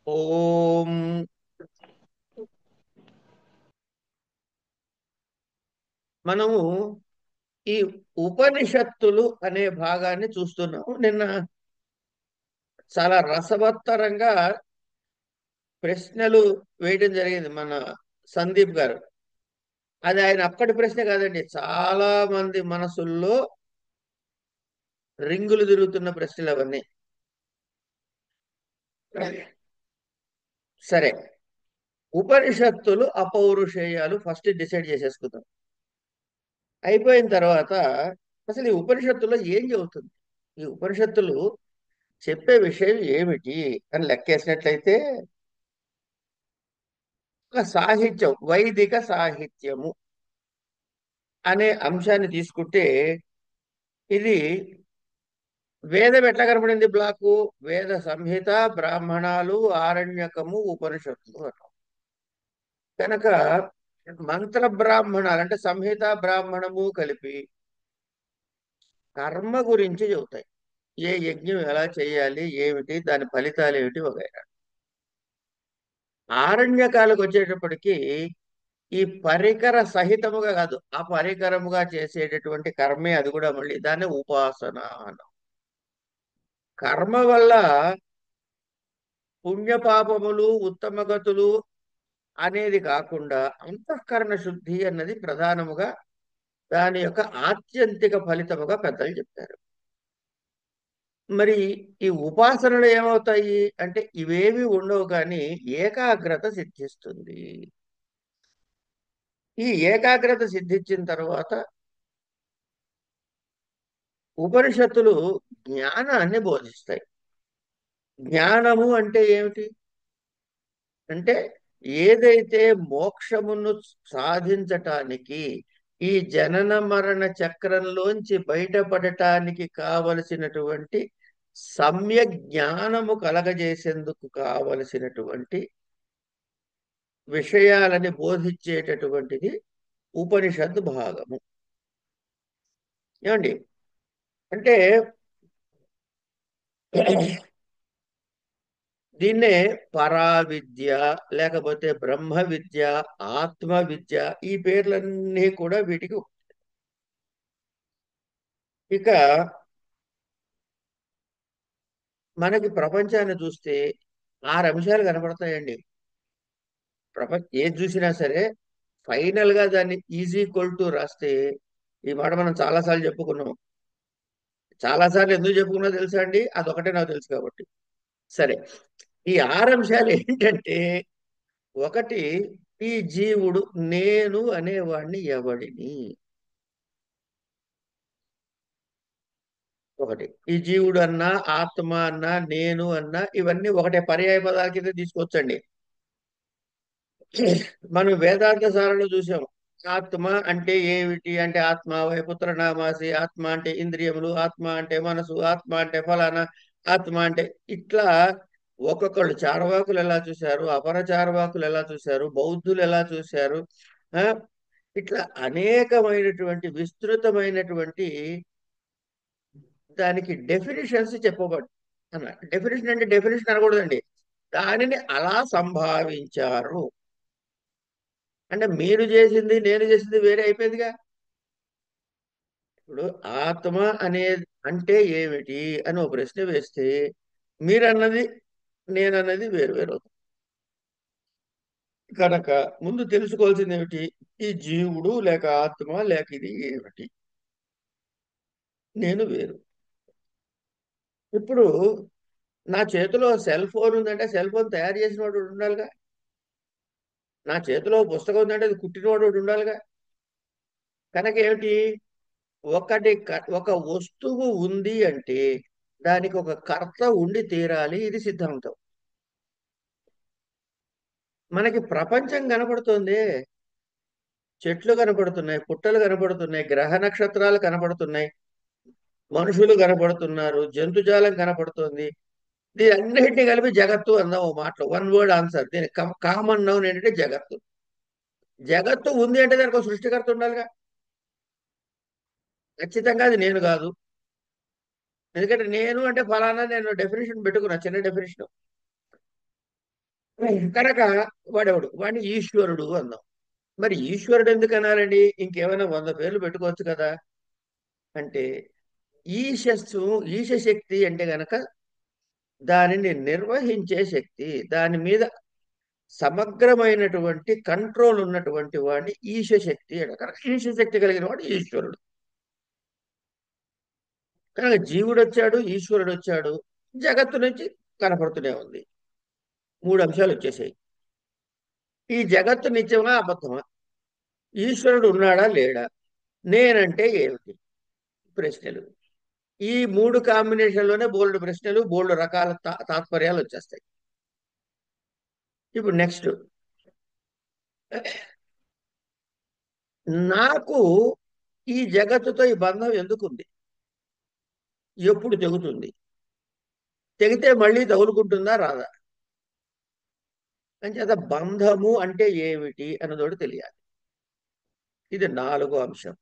ఓం. మనము ఈ ఉపనిషత్తులు అనే భాగాన్ని చూస్తున్నాము. నిన్న చాలా రసవత్తరంగా ప్రశ్నలు వేయడం జరిగింది మన సందీప్ గారు. అది ఆయన అప్పటి ప్రశ్న కాదండి, చాలా మంది మనసుల్లో రింగులు తిరుగుతున్న ప్రశ్నలు అవన్నీ. సరే, ఉపనిషత్తులు అపౌరుషేయాలు ఫస్ట్ డిసైడ్ చేసేసుకుందాం. అయిపోయిన తర్వాత అసలు ఈ ఉపనిషత్తుల్లో ఏం చెబుతుంది, ఈ ఉపనిషత్తులు చెప్పే విషయం ఏమిటి అని లెక్కేసినట్లయితే, ఒక సాహిత్యం, వైదిక సాహిత్యము అనే అంశాన్ని తీసుకుంటే, ఇది వేదం ఎట్లా కనపడింది బ్లాకు? వేద సంహిత, బ్రాహ్మణాలు, ఆరణ్యకము, ఉపనిషత్తులు అన్నాం. కనుక మంత్ర బ్రాహ్మణాలు అంటే సంహిత బ్రాహ్మణము కలిపి కర్మ గురించి చెబుతాయి. ఏ యజ్ఞం ఎలా చేయాలి, ఏమిటి దాని ఫలితాలు ఏమిటి వగైరా. ఆరణ్యకాలకు వచ్చేటప్పటికి ఈ పరికర సహితముగా కాదు, అపరికరముగా చేసేటటువంటి కర్మే అది కూడా, మళ్ళీ దాన్ని ఉపాసన అన్నాం. కర్మ వల్ల పుణ్యపాపములు, ఉత్తమ గతులు అనేది కాకుండా అంతఃకరణ శుద్ధి అన్నది ప్రధానముగా దాని యొక్క ఆత్యంతిక ఫలితముగా పెద్దలు చెప్తారు. మరి ఈ ఉపాసనలు ఏమవుతాయి అంటే ఇవేవి ఉండవు, కానీ ఏకాగ్రత సిద్ధిస్తుంది. ఈ ఏకాగ్రత సిద్ధించిన తర్వాత ఉపనిషత్తులు జ్ఞానాన్ని బోధిస్తాయి. జ్ఞానము అంటే ఏమిటి అంటే, ఏదైతే మోక్షమును సాధించటానికి, ఈ జనన మరణ చక్రంలోంచి బయటపడటానికి కావలసినటువంటి సమ్యక్ జ్ఞానము కలగజేసేందుకు కావలసినటువంటి విషయాలని బోధించేటటువంటిది ఉపనిషత్ భాగము. ఏమండి? అంటే దీన్నే పరావిద్య, లేకపోతే బ్రహ్మ విద్య, ఆత్మ విద్య, ఈ పేర్లన్నీ కూడా వీటికి. ఇక మనకి ప్రపంచాన్ని చూస్తే 6 అంశాలు కనపడతాయండి. ఏది చూసినా సరే ఫైనల్ గా దాన్ని ఈజ్ ఈక్వల్ టు రాస్తే, ఈ మాట మనం చాలాసార్లు చెప్పుకున్నాం. చాలాసార్లు ఎందుకు చెప్పుకున్నా తెలుసా అండి? అదొకటే నాకు తెలుసు కాబట్టి. సరే, ఈ 6 అంశాలు ఏంటంటే, ఒకటి, ఈ జీవుడు నేను అనేవాడిని ఎవడిని. ఒకటి, ఈ జీవుడు అన్నా, ఆత్మ అన్నా, నేను అన్నా, ఇవన్నీ ఒకటే పర్యాయ పదాల కింద తీసుకొచ్చండి. మనం వేదాంత సారంలో చూసాం. ఆత్మ అంటే ఏమిటి అంటే, ఆత్మ పుత్ర నామాసి, ఆత్మ అంటే ఇంద్రియములు, ఆత్మ అంటే మనసు, ఆత్మ అంటే ఫలానా, ఆత్మ అంటే ఇట్లా. ఒక్కొక్కళ్ళు చార్వాకులు ఎలా చూశారు, అపర చార్వాకులు ఎలా చూశారు, బౌద్ధులు ఎలా చూశారు, ఆ ఇట్లా అనేకమైనటువంటి విస్తృతమైనటువంటి దానికి డెఫినిషన్స్ చెప్పబడి అన్న. డెఫినేషన్ అంటే డెఫినేషన్ అనకూడదండి, దానిని అలా సంభావించారు. అంటే మీరు చేసింది నేను చేసింది వేరే అయిపోయిందిగా. ఇప్పుడు ఆత్మ అనేది అంటే ఏమిటి అని ఒక ప్రశ్న వేస్తే, మీరన్నది నేనన్నది వేరు వేరు అవుతుంది. కనుక ముందు తెలుసుకోవాల్సింది ఏమిటి? ఈ జీవుడు లేక ఆత్మ లేక ఇది ఏమిటి, నేను వేరు. ఇప్పుడు నా చేతిలో సెల్ ఫోన్ ఉందంటే సెల్ ఫోన్ తయారు చేసిన వాడు ఒకడు ఉండాలిగా. నా చేతిలో పుస్తకం ఉందంటే అది కుట్టినవాడు ఒకడు ఉండాలిగా. కనుక ఏమిటి, ఒక వస్తువు ఉంది అంటే దానికి ఒక కర్త ఉండి తీరాలి, ఇది సిద్ధాంతం. మనకి ప్రపంచం కనపడుతుంది, చెట్లు కనపడుతున్నాయి, పుట్టలు కనపడుతున్నాయి, గ్రహ నక్షత్రాలు కనపడుతున్నాయి, మనుషులు కనపడుతున్నారు, జంతుజాలం కనపడుతుంది. దీని అన్నిటినీ కలిపి జగత్తు అందాం ఓ మాటలో, వన్ వర్డ్ ఆన్సర్. దీని కామన్ నౌన్ ఏంటంటే జగత్తు. జగత్తు ఉంది అంటే దానికి ఒక సృష్టికర్త ఉండాలిగా. ఖచ్చితంగా అది నేను కాదు. ఎందుకంటే నేను అంటే ఫలానా, నేను డెఫినేషన్ పెట్టుకున్నా, చిన్న డెఫినేషన్. కనుక వాడిని ఈశ్వరుడు అందాం. మరి ఈశ్వరుడు ఎందుకు అనాలండి? ఇంకేమైనా 100 పేర్లు పెట్టుకోవచ్చు కదా. అంటే ఈశస్సు ఈశశక్తి అంటే గనక దానిని నిర్వహించే శక్తి, దాని మీద సమగ్రమైనటువంటి కంట్రోల్ ఉన్నటువంటి వాడిని ఈశశక్తి అంట. కనుక ఈశశక్తి కలిగిన వాడు ఈశ్వరుడు. కనుక జీవుడు వచ్చాడు, ఈశ్వరుడు వచ్చాడు, జగత్తు నుంచి కనపడుతూనే ఉంది. 3 అంశాలు వచ్చేసాయి. ఈ జగత్తు నిత్యమా అబద్ధమా? ఈశ్వరుడు ఉన్నాడా లేడా? నేనంటే ఏమిటి? ప్రశ్నలు. ఈ 3 కాంబినేషన్లోనే బోల్డు ప్రశ్నలు, బోల్డు రకాల తాత్పర్యాలు వచ్చేస్తాయి. ఇప్పుడు నెక్స్ట్, నాకు ఈ జగత్తుతో ఈ బంధం ఎందుకుంది? ఎప్పుడు తెగుతుంది? తెగితే మళ్ళీ తగులుకుంటుందా రాదా? అంచేత బంధము అంటే ఏమిటి అన్నదోటి తెలియాలి. ఇది 4వ అంశం.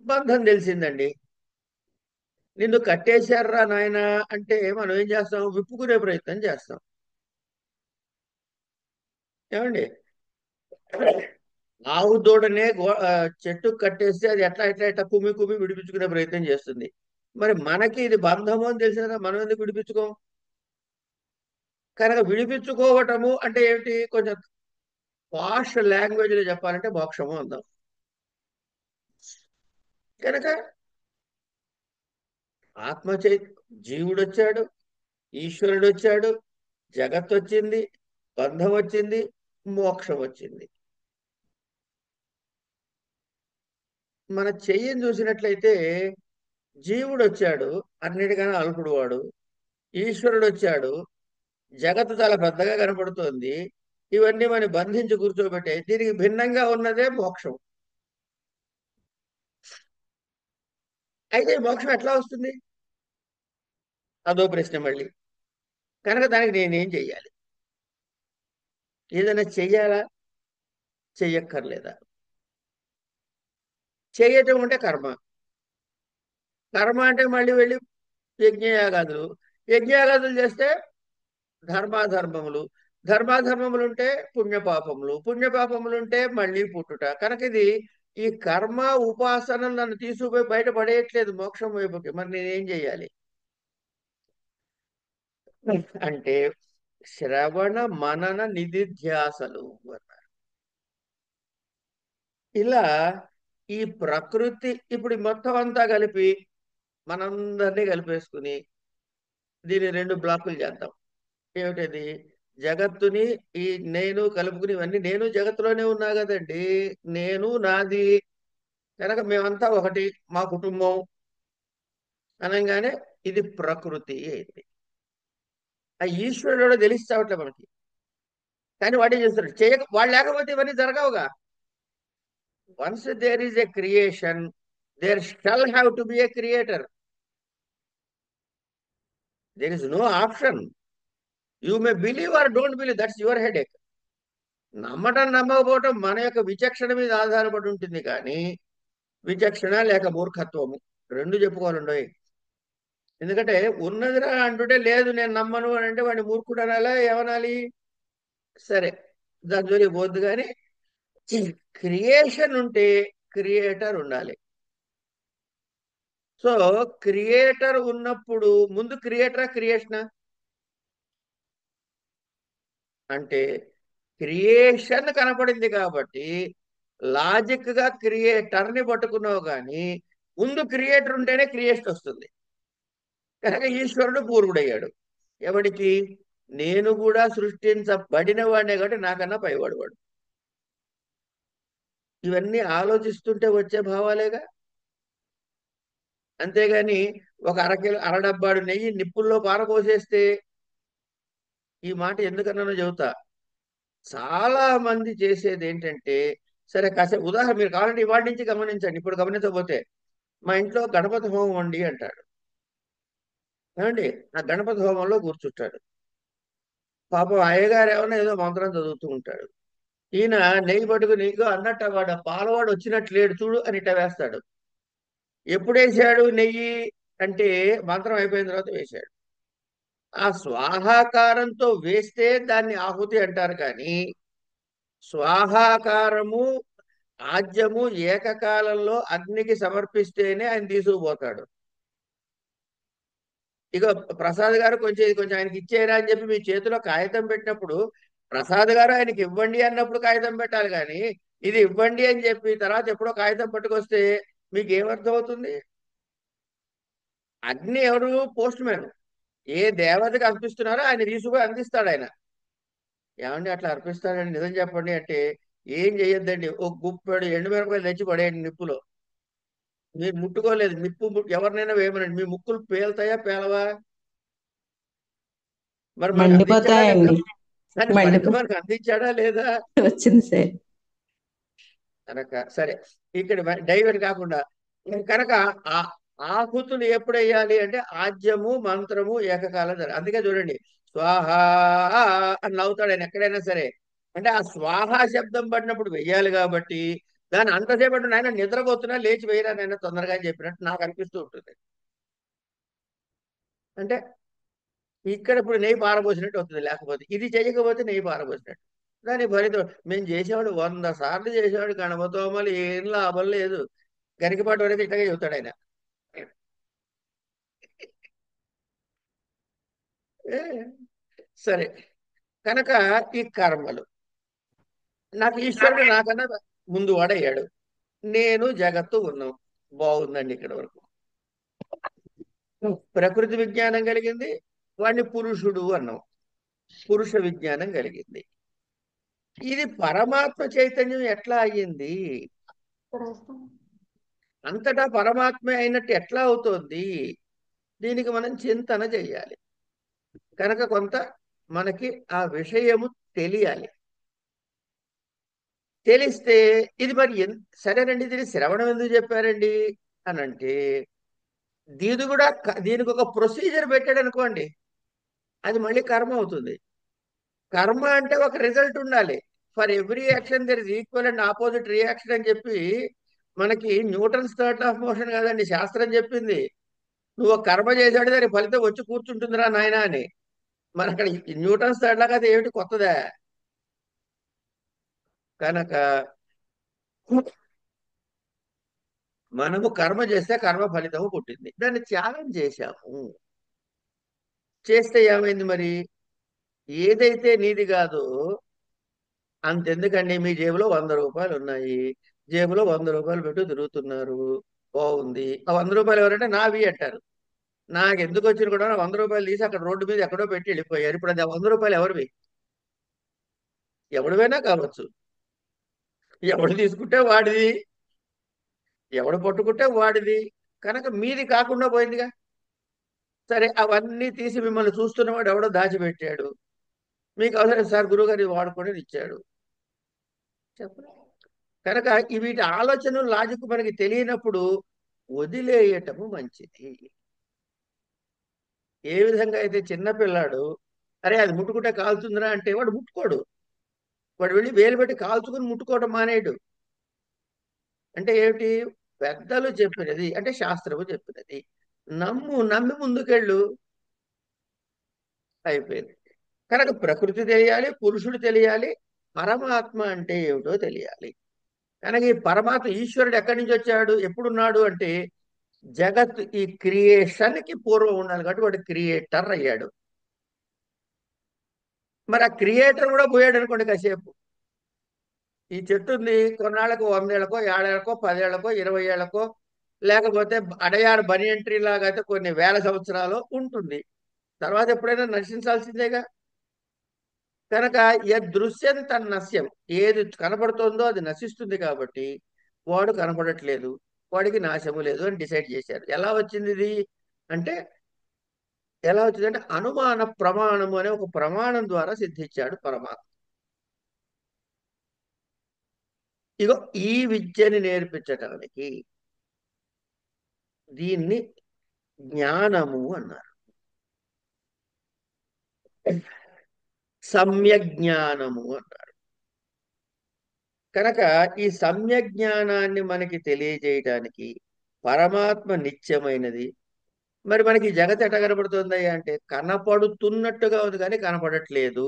బంధం తెలిసిందండి. నిన్ను కట్టేశారా నాయనా అంటే మనం ఏం చేస్తాం? విప్పుకునే ప్రయత్నం చేస్తాం. ఏమండి? ఆవు దూడనే చెట్టుకు కట్టేస్తే అది ఎట్లా ఎట్లా ఎట్లా కుమ్మి కుమ్మి విడిపించుకునే ప్రయత్నం చేస్తుంది. మరి మనకి ఇది బంధము అని తెలిసిన మనం ఎందుకు విడిపించుకోం? కనుక విడిపించుకోవటము అంటే ఏమిటి? కొంచెం పాష్ లాంగ్వేజ్ లో చెప్పాలంటే మోక్షము అందాం. కనుక ఆత్మ చై జీవుడు వచ్చాడు, ఈశ్వరుడు వచ్చాడు, జగత్ వచ్చింది, బంధం వచ్చింది, మోక్షం వచ్చింది. మన చెయ్యిని చూసినట్లయితే జీవుడు వచ్చాడు, అన్నిటికన్నా అల్పుడు వాడు. ఈశ్వరుడు వచ్చాడు, జగత్తు చాలా పెద్దగా కనపడుతోంది. ఇవన్నీ మనం బంధించి కూర్చోబెట్టే దీనికి భిన్నంగా ఉన్నదే మోక్షం. అయితే ఈ మోక్షం ఎట్లా వస్తుంది? అదో ప్రశ్న మళ్ళీ. కనుక దానికి నేనేం చెయ్యాలి? ఏదైనా చెయ్యాలా? చెయ్యక్కర్లేదా? చేయటం అంటే కర్మ. కర్మ అంటే మళ్ళీ వెళ్ళి యజ్ఞయాగాదులు. యజ్ఞయాగాదులు చేస్తే ధర్మాధర్మములు. ధర్మాధర్మములు ఉంటే పుణ్యపాపములు. పుణ్యపాపములు ఉంటే మళ్ళీ పుట్టుట. కనుక ఇది ఈ కర్మ ఉపాసన నన్ను తీసుకుపోయి బయట పడేయట్లేదు మోక్షం వైపుకి. మరి నేనేం చెయ్యాలి? అంటే శ్రవణ మనన నిధిధ్యాసలు అన్నారు. ఇలా ఈ ప్రకృతి ఇప్పుడు ఈ మొత్తం అంతా కలిపి మనందరినీ కలిపేసుకుని దీన్ని 2 బ్లాకులు చేద్దాం. ఏమిటది? జగత్తుని ఈ నేను కలుపుకుని ఇవన్నీ నేను జగత్తులోనే ఉన్నా కదండి. నేను నాది. కనుక మేమంతా ఒకటి, మా కుటుంబం అనగానే ఇది ప్రకృతి అయింది. ఆ ఈశ్వరుడు తెలిస్తావట్లే మనకి. కానీ వాడే చేస్తాడు. వాడు లేకపోతే ఇవన్నీ జరగవుగా. Once there is a creation, there shall have to be a creator. There is no option. You may believe or don't believe, that's your headache. నమ్మటం నమ్మకపోవటం మన యొక్క విచక్షణ మీద ఆధారపడి ఉంటుంది. కానీ విచక్షణ లేక మూర్ఖత్వము రెండు చెప్పుకోవాలండి. ఎందుకంటే ఉన్నదిరా అంటుంటే లేదు నేను నమ్మను అని అంటే వాడిని మూర్ఖుడు అనాలా ఏమనాలి? సరే, దాని జోలికి పోద్దు. కానీ క్రియేషన్ ఉంటే క్రియేటర్ ఉండాలి. సో క్రియేటర్ ఉన్నప్పుడు ముందు క్రియేటరా క్రియేషనా? అంటే క్రియేషన్ కనపడింది కాబట్టి లాజిక్ గా క్రియేటర్ ని పట్టుకున్నావు. కానీ ముందు క్రియేటర్ ఉంటేనే క్రియేషన్ వస్తుంది. కనుక ఈశ్వరుడు పూర్వుడయ్యాడు. ఎవడికి? నేను కూడా సృష్టించబడిన వాడినే కాబట్టి నాకన్నా పైవాడు వాడు. ఇవన్నీ ఆలోచిస్తుంటే వచ్చే భావాలేగా. అంతేగాని ఒక అరడబ్బాడు నెయ్యి నిప్పుల్లో పారపోసేస్తే, ఈ మాట ఎందుకన్నానో చెబుతా. చాలా మంది చేసేది ఏంటంటే, సరే కాసేపు ఉదాహరణ మీరు కావాలంటే ఇవాటి నుంచి గమనించండి. ఇప్పుడు గమనించకపోతే, మా ఇంట్లో గణపతి హోమం వండి అంటాడు. ఏమండి? ఆ గణపతి హోమంలో కూర్చుంటాడు. పాపం అయ్యగారు ఏమన్నా ఏదో మంత్రం చదువుతూ ఉంటాడు. ఈయన నెయ్యి పట్టుకుని నీకు అన్నట్టు వాడు పాలవాడు వచ్చినట్లు లేడు చూడు అని ఇట్ట వేస్తాడు. ఎప్పుడు వేసాడు నెయ్యి అంటే మంత్రం అయిపోయిన తర్వాత వేశాడు. ఆ స్వాహాకారంతో వేస్తే దాన్ని ఆహుతి అంటారు కానీ స్వాహాకారము ఆజ్యము ఏకకాలంలో అగ్నికి సమర్పిస్తేనే ఆయన తీసుకుపోతాడు. ఇక ప్రసాద్ గారు కొంచెం ఇది కొంచెం ఆయనకి ఇచ్చేయరా అని చెప్పి మీ చేతిలో కాగితం పెట్టినప్పుడు ప్రసాద్ గారు ఆయనకి ఇవ్వండి అన్నప్పుడు కాగితం పెట్టాలి కానీ ఇది ఇవ్వండి అని చెప్పి తర్వాత ఎప్పుడో కాగితం పట్టుకొస్తే మీకు ఏమర్థం అవుతుంది? అగ్ని ఎవరు? Post man. ఏ దేవతకి అర్పిస్తున్నారో ఆయన తీసుకుపోయి అందిస్తాడు ఆయన. ఏమండి అట్లా అర్పిస్తాడండి నిజం చెప్పండి అంటే ఏం చెయ్యొద్దండి. ఒక గుప్పెడు ఎండుమిరపకాయలు తెచ్చి పడేయండి నిప్పులో. మీరు ముట్టుకోలేదు. నిప్పు ఎవరినైనా వేయమనండి. మీ ముక్కులు పేలుతాయా పేలవా? మరి మనకు అందించాడా లేదా? మండిపోతాయండి. దాని ఫలితం మండిపో మనకు అందించాడా లేదా? వచ్చింది సార్. కనుక సరే ఇక్కడ డైవర్ట్ కాకుండా కనుక ఆ ఆహుతులు ఎప్పుడు వేయాలి అంటే ఆజ్యము మంత్రము ఏకకాలం జరగాలి. అందుకే చూడండి స్వాహ అని నవ్వుతాడు ఆయన ఎక్కడైనా సరే. అంటే ఆ స్వాహ శబ్దం పడినప్పుడు వెయ్యాలి కాబట్టి దాన్ని అంతసేపు అంటే నాయన నిద్రపోతున్నా లేచి వేయరా నాయన తొందరగా అని చెప్పినట్టు నాకు అనిపిస్తూ ఉంటుంది. అంటే ఇక్కడ ఇప్పుడు నెయ్యి పారబోసినట్టు వస్తుంది. లేకపోతే ఇది చేయకపోతే నెయ్యి పారబోసినట్టు దాని ఫలితం మేము చేసేవాడు 100 సార్లు చేసేవాడు గణపతోమలు ఏం లాభం లేదు. గరికపాటి వరకు ఇట్లాగే చెబుతాడు ఆయన. ఏ, సరే కనుక ఈ కర్మలు నాకు ఈశ్వరుడు నాకన్నా ముందు వాడయ్యాడు. నేను జగత్తు ఉన్నాం. బాగుందండి ఇక్కడ వరకు. ప్రకృతి విజ్ఞానం కలిగింది. వాడిని పురుషుడు అన్నాం. పురుష విజ్ఞానం కలిగింది. ఇది పరమాత్మ చైతన్యం ఎట్లా అయ్యింది? అంతటా పరమాత్మ అయినట్టు ఎట్లా అవుతోంది? దీనికి మనం చింతన చెయ్యాలి. కనుక కొంత మనకి ఆ విషయము తెలియాలి. తెలిస్తే ఇది మరి సరేనండి దీని శ్రవణం ఎందుకు చెప్పారండి అని అంటే దీని కూడా దీనికి ఒక ప్రొసీజర్ పెట్టాడు అనుకోండి అది మళ్ళీ కర్మ అవుతుంది. కర్మ అంటే ఒక రిజల్ట్ ఉండాలి. For every action there is equal and opposite reaction అని చెప్పి మనకి న్యూటన్స్ థర్డ్ ఆఫ్ మోషన్ కాదండి శాస్త్రం చెప్పింది. నువ్వు ఒక కర్మ చేశాడు దాని ఫలితం వచ్చి కూర్చుంటుందిరా నాయన అని. మరి అక్కడ న్యూటన్స్ థర్డ్ లాగా అది ఏమిటి కొత్తదా? కనుక మనము కర్మ చేస్తే కర్మ ఫలితము పుట్టింది. దాన్ని త్యాగం చేశాము. చేస్తే ఏమైంది మరి? ఏదైతే నీది కాదో అంతెందుకండి మీ జేబులో 100 రూపాయలు ఉన్నాయి. జేబులో 100 రూపాయలు పెట్టు తిరుగుతున్నారు. బాగుంది. ఆ 100 రూపాయలు ఎవరంటే నావి అంటారు. నాకు ఎందుకు వచ్చిన కూడా 100 రూపాయలు తీసి అక్కడ రోడ్డు మీద ఎక్కడో పెట్టి వెళ్ళిపోయారు. ఇప్పుడు అది ఆ 100 రూపాయలు ఎవరివి? ఎవడివైనా కావచ్చు. ఎవడు తీసుకుంటే వాడిది. ఎవడు పట్టుకుంటే వాడిది. కనుక మీది కాకుండా పోయిందిగా. సరే అవన్నీ తీసి మిమ్మల్ని చూస్తున్నవాడు ఎవడో దాచిపెట్టాడు. మీకు అవసరం సార్ గురువుగారు ఇది వాడుకొని ఇచ్చాడు. చెప్పండి. కనుక వీటి ఆలోచన లాజిక్ మనకి తెలియనప్పుడు వదిలేయటము మంచిది. ఏ విధంగా అయితే చిన్నపిల్లాడు అరే అది ముట్టుకుంటే కాలుతుందిరా అంటే వాడు ముట్టుకోడు. వాడు వెళ్ళి వేలు పెట్టి కాల్చుకుని ముట్టుకోవడం మానేయడు. అంటే ఏమిటి? పెద్దలు చెప్పినది అంటే శాస్త్రము చెప్పినది నమ్మి ముందుకెళ్ళు. అయిపోయింది. కనుక ప్రకృతి తెలియాలి, పురుషుడు తెలియాలి, పరమాత్మ అంటే ఏమిటో తెలియాలి. కనుక ఈ పరమాత్మ ఈశ్వరుడు ఎక్కడి నుంచి వచ్చాడు ఎప్పుడున్నాడు అంటే జగత్ ఈ క్రియేషన్ కి పూర్వం ఉండాలి కాబట్టి వాడు క్రియేటర్ అయ్యాడు. మరి ఆ క్రియేటర్ కూడా పోయాడు అనుకోండి కాసేపు. ఈ చెట్టు ఉంది కొన్నాళ్ళకు 100 ఏళ్లకో 50 ఏళ్లకో 10 ఏళ్లకో 20 ఏళ్లకో లేకపోతే అడయార్ బనియన్ ట్రీ లాగా అయితే కొన్ని వేల సంవత్సరాలు ఉంటుంది. తర్వాత ఎప్పుడైనా నశించాల్సిందేగా. కనుక దృశ్యం తన్నస్యం. ఏది కనపడుతుందో అది నశిస్తుంది కాబట్టి వాడు కనపడట్లేదు. వాడికి నాశము లేదు అని డిసైడ్ చేశారు. ఎలా వచ్చింది ఇది అంటే ఎలా వచ్చిందంటే అనుమాన ప్రమాణము అనే ఒక ప్రమాణం ద్వారా సిద్ధించాడు పరమాత్మ. ఇగో ఈ విద్యని నేర్పించటానికి దీన్ని జ్ఞానము అన్నారు. సమ్యక్ జ్ఞానము అన్నారు. కనుక ఈ సమ్యక్ జ్ఞానాన్ని మనకి తెలియజేయటానికి పరమాత్మ నిత్యమైనది. మరి మనకి ఈ జగత్ ఎట్లా కనపడుతుంది అంటే కనపడుతున్నట్టుగా ఉంది కానీ కనపడట్లేదు.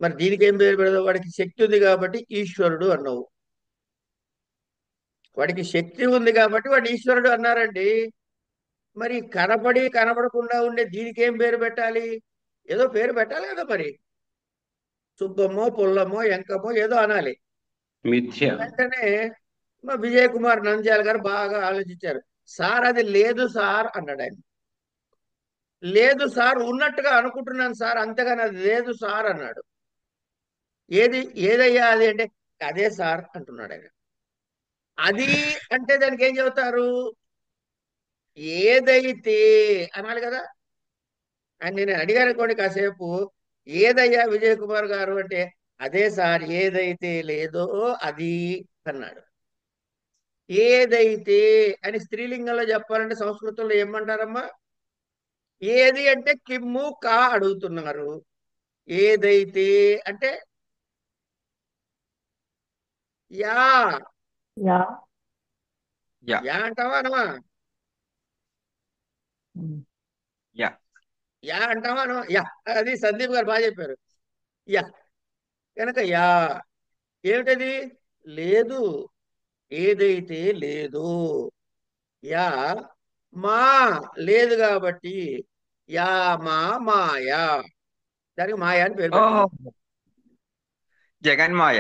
మరి దీనికి ఏం పేరు పెడదాం? వాడికి శక్తి ఉంది కాబట్టి ఈశ్వరుడు అన్నావు. వాడికి శక్తి ఉంది కాబట్టి వాడు ఈశ్వరుడు అన్నారండి. మరి కనపడి కనపడకుండా ఉండే దీనికి ఏం పేరు పెట్టాలి? ఏదో పేరు పెట్టాలి కదా మరి. సుబ్బమ్మో పుల్లమ్మో ఎంకమ్మో ఏదో అనాలి. మిథ్య. వెంటనే మా విజయ్ కుమార్ నంద్యాల గారు బాగా ఆలోచించారు. సార్ అది లేదు సార్ అన్నాడు ఆయన. లేదు సార్ ఉన్నట్టుగా అనుకుంటున్నాను సార్, అంతేగాని అది లేదు సార్ అన్నాడు. ఏది ఏదయ్యా అది అంటే అదే సార్ అంటున్నాడు ఆయన. అది అంటే దానికి ఏం చెబుతారు? ఏదైతే అనాలి కదా. అని నేను అడిగాను అనుకోండి కాసేపు, ఏదయ్యా విజయ్ కుమార్ గారు అంటే అదే సార్ ఏదైతే లేదో అది అన్నాడు. ఏదైతే అని స్త్రీలింగంలో చెప్పాలంటే సంస్కృతంలో ఏమంటారమ్మా? ఏది అంటే కిమ్ము కా అడుగుతున్నారు. ఏదైతే అంటే యా. యా. యా. యా అంటావా అనవా? ఉమ్. యా. యా అంటావా అనవా? యా. అది సందీప్ గారు బాగా చెప్పారు. యా. కనుక యా ఏమిటది? లేదు. ఏదైతే లేదు. యా మా లేదు కాబట్టి యా మా మాయా. దానికి మాయా అని పేరు ఓహో. పెట్టాలి. జగన్మాయ.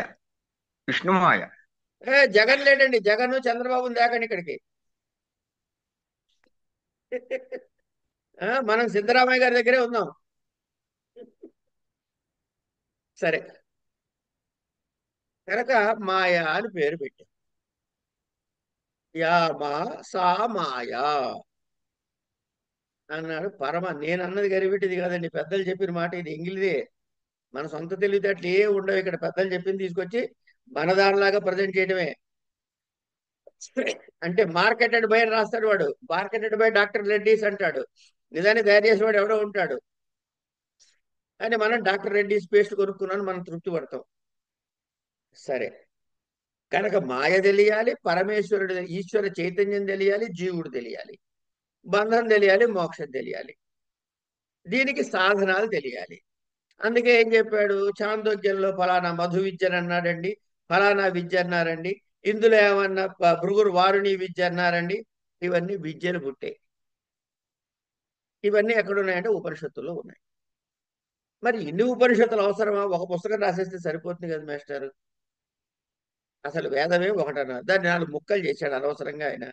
విష్ణుమాయ. జగన్ లేడండి, జగన్ చంద్రబాబు దేకండి ఇక్కడికి. మనం సిద్ధరామయ్య గారి దగ్గరే ఉన్నాం. సరే. కనుక మాయా అని పేరు పెట్టాం. యా మా సా మాయా అన్నాడు. నేను అన్నది గరిబెట్టిది కాదండి, పెద్దలు చెప్పిన మాట ఇది, ఇంగిలిదే. మన సొంత తెలివితేటలు ఏ ఉండవు ఇక్కడ. పెద్దలు చెప్పింది తీసుకొచ్చి మన దానిలాగా ప్రజెంట్ చేయడమే. అంటే మార్కెటెడ్ బై అని రాస్తాడు వాడు, మార్కెటెడ్ బై డాక్టర్ రెడ్డీస్ అంటాడు. నిజాన్ని తయారు చేసేవాడు ఎవడో ఉంటాడు. కానీ మనం డాక్టర్ రెడ్డీస్ పేస్ట్ కొనుక్కున్నాను మనం తృప్తి పడతాం. సరే. కనుక మాయ తెలియాలి, పరమేశ్వరుడు ఈశ్వర చైతన్యం తెలియాలి, జీవుడు తెలియాలి, బంధం తెలియాలి, మోక్షం తెలియాలి. దీనికి సాధనాలు తెలియాలి. అందుకే ఏం చెప్పాడు చాందోగ్యంలో? ఫలానా మధు విద్యను అన్నాడండి, ఫలానా విద్య అన్నారండి, ఇందులో ఏమన్నా భృగురు వారుని విద్య అన్నారండి. ఇవన్నీ విద్యలు పుట్టాయి. ఇవన్నీ ఎక్కడున్నాయంటే ఉపనిషత్తుల్లో ఉన్నాయి. మరి ఇన్ని ఉపనిషత్తులు అవసరమా? ఒక పుస్తకం రాసేస్తే సరిపోతుంది కదా మేస్టర్. అసలు వేదమే ఒకటన్నారు, దాన్ని 4 ముక్కలు చేశాడు అనవసరంగా ఆయన.